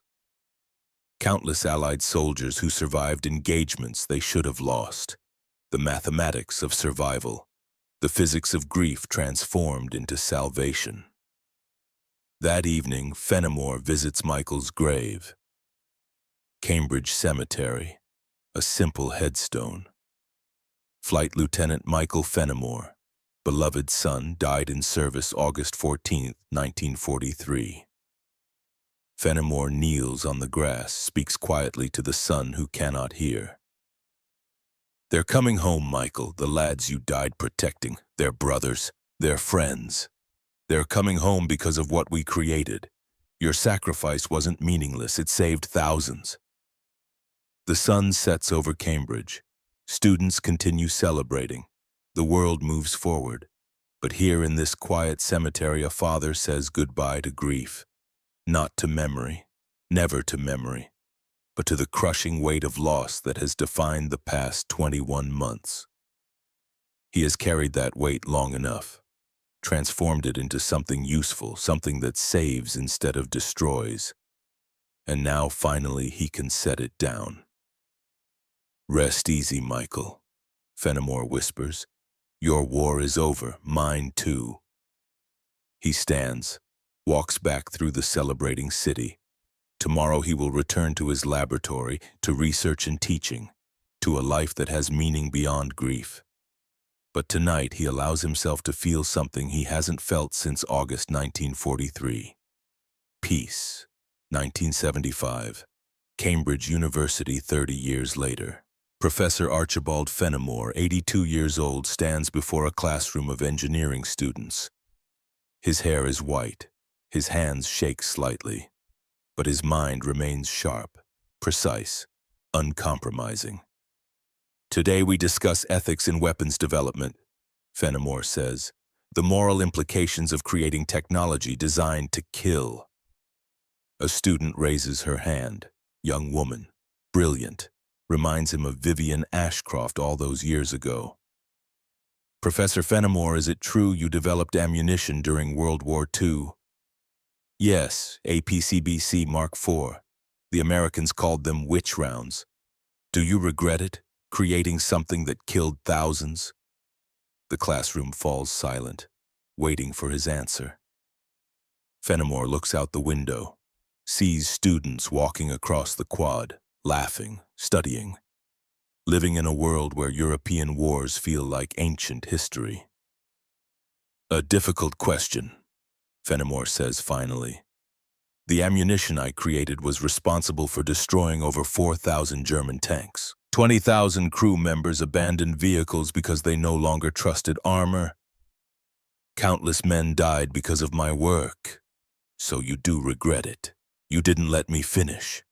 Countless Allied soldiers who survived engagements they should have lost. The mathematics of survival, the physics of grief transformed into salvation. That evening, Fenimore visits Michael's grave. Cambridge Cemetery. A simple headstone. Flight Lieutenant Michael Fenimore, beloved son, died in service August 14, 1943. Fenimore kneels on the grass, speaks quietly to the son who cannot hear. They're coming home, Michael, the lads you died protecting, their brothers, their friends. They're coming home because of what we created. Your sacrifice wasn't meaningless, it saved thousands. The sun sets over Cambridge. Students continue celebrating. The world moves forward. But here in this quiet cemetery, a father says goodbye to grief. Not to memory, never to memory, but to the crushing weight of loss that has defined the past 21 months. He has carried that weight long enough, transformed it into something useful, something that saves instead of destroys. And now, finally, he can set it down. Rest easy, Michael, Fenimore whispers. Your war is over, mine too. He stands, walks back through the celebrating city. Tomorrow he will return to his laboratory, to research and teaching, to a life that has meaning beyond grief. But tonight he allows himself to feel something he hasn't felt since August 1943. Peace. 1975. Cambridge University 30 years later. Professor Archibald Fenimore, 82 years old, stands before a classroom of engineering students. His hair is white, his hands shake slightly, but his mind remains sharp, precise, uncompromising. Today we discuss ethics in weapons development, Fenimore says, the moral implications of creating technology designed to kill. A student raises her hand, young woman, brilliant, reminds him of Vivian Ashcroft all those years ago. Professor Fenimore, is it true you developed ammunition during World War II? Yes, APCBC Mark IV. The Americans called them witch rounds. Do you regret it, creating something that killed thousands? The classroom falls silent, waiting for his answer. Fenimore looks out the window, sees students walking across the quad, laughing, studying, living in a world where European wars feel like ancient history. A difficult question, Fenimore says finally. The ammunition I created was responsible for destroying over 4,000 German tanks. 20,000 crew members abandoned vehicles because they no longer trusted armor. Countless men died because of my work. So you do regret it. You didn't let me finish.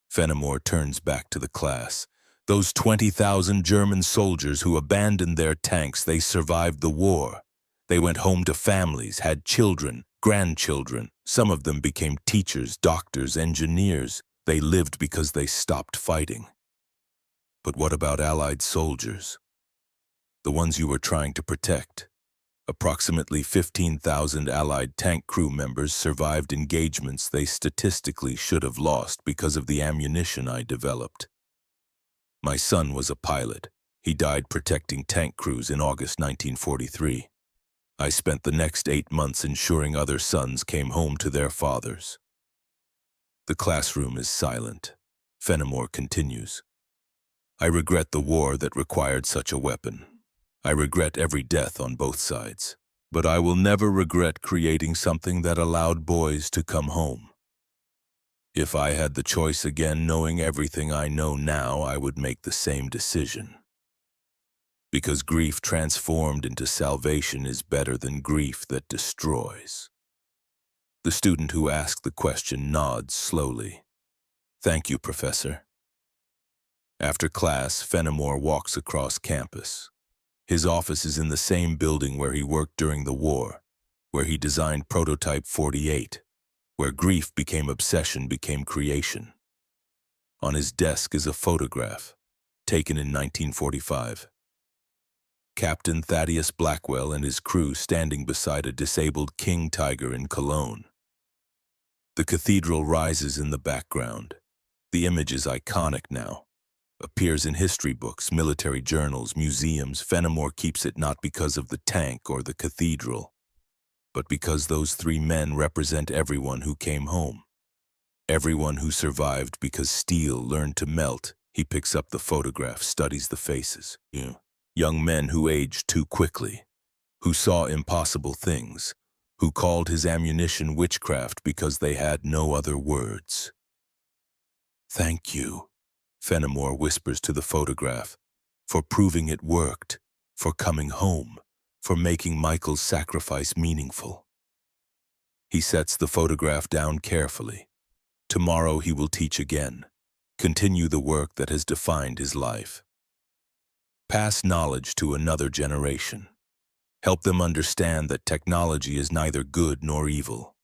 Fenimore turns back to the class. Those 20,000 German soldiers who abandoned their tanks, they survived the war. They went home to families, had children, grandchildren. Some of them became teachers, doctors, engineers. They lived because they stopped fighting. But what about Allied soldiers? The ones you were trying to protect. Approximately 15,000 Allied tank crew members survived engagements they statistically should have lost because of the ammunition I developed. My son was a pilot. He died protecting tank crews in August 1943. I spent the next 8 months ensuring other sons came home to their fathers. The classroom is silent. Fenimore continues. I regret the war that required such a weapon. I regret every death on both sides. But I will never regret creating something that allowed boys to come home. If I had the choice again, knowing everything I know now, I would make the same decision. Because grief transformed into salvation is better than grief that destroys. The student who asked the question nods slowly. Thank you, Professor. After class, Fenimore walks across campus. His office is in the same building where he worked during the war, where he designed Prototype 48, where grief became obsession, became creation. On his desk is a photograph, taken in 1945. Captain Thaddeus Blackwell and his crew standing beside a disabled king tiger in Cologne. The cathedral rises in the background. The image is iconic now. Appears in history books, military journals, museums. Fenimore keeps it not because of the tank or the cathedral, but because those 3 men represent everyone who came home. Everyone who survived because steel learned to melt. He picks up the photograph, studies the faces. Young men who aged too quickly, who saw impossible things, who called his ammunition witchcraft because they had no other words. Thank you, Fenimore whispers to the photograph, for proving it worked, for coming home, for making Michael's sacrifice meaningful. He sets the photograph down carefully. Tomorrow he will teach again, continue the work that has defined his life. Pass knowledge to another generation. Help them understand that technology is neither good nor evil.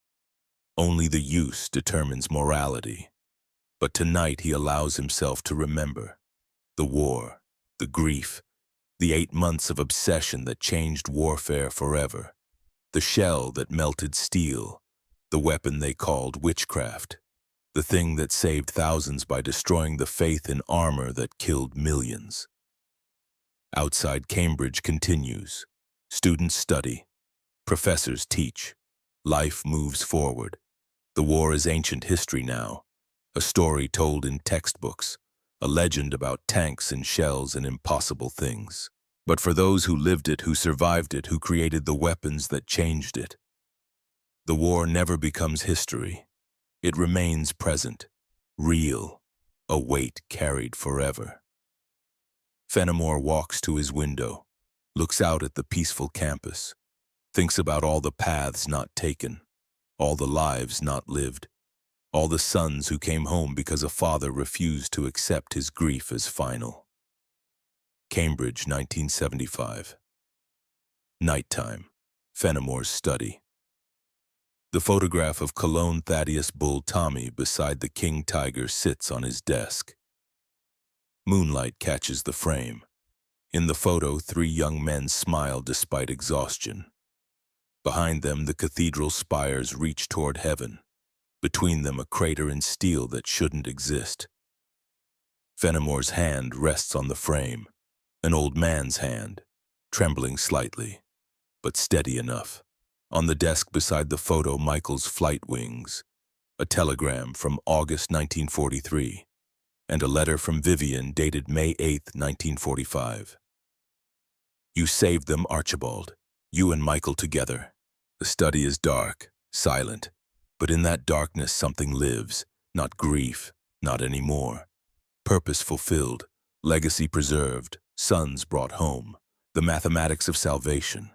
Only the use determines morality. But tonight he allows himself to remember the war, the grief, the 8 months of obsession that changed warfare forever, the shell that melted steel, the weapon they called witchcraft, the thing that saved thousands by destroying the faith in armor that killed millions. Outside Cambridge continues. Students study. Professors teach. Life moves forward. The war is ancient history now, a story told in textbooks, a legend about tanks and shells and impossible things. But for those who lived it, who survived it, who created the weapons that changed it, the war never becomes history. It remains present, real, a weight carried forever. Fenimore walks to his window, looks out at the peaceful campus, thinks about all the paths not taken, all the lives not lived, all the sons who came home because a father refused to accept his grief as final. Cambridge, 1975. Nighttime. Fenimore's study. The photograph of Cologne Thaddeus Bull Tommy beside the king tiger sits on his desk. Moonlight catches the frame. In the photo, 3 young men smile despite exhaustion. Behind them, the cathedral spires reach toward heaven. Between them, a crater in steel that shouldn't exist. Fenimore's hand rests on the frame, an old man's hand, trembling slightly, but steady enough. On the desk beside the photo, Michael's flight wings, a telegram from August 1943, and a letter from Vivian dated May 8, 1945. You saved them, Archibald, you and Michael together. The study is dark, silent, but in that darkness something lives, not grief, not anymore. Purpose fulfilled, legacy preserved, sons brought home, the mathematics of salvation.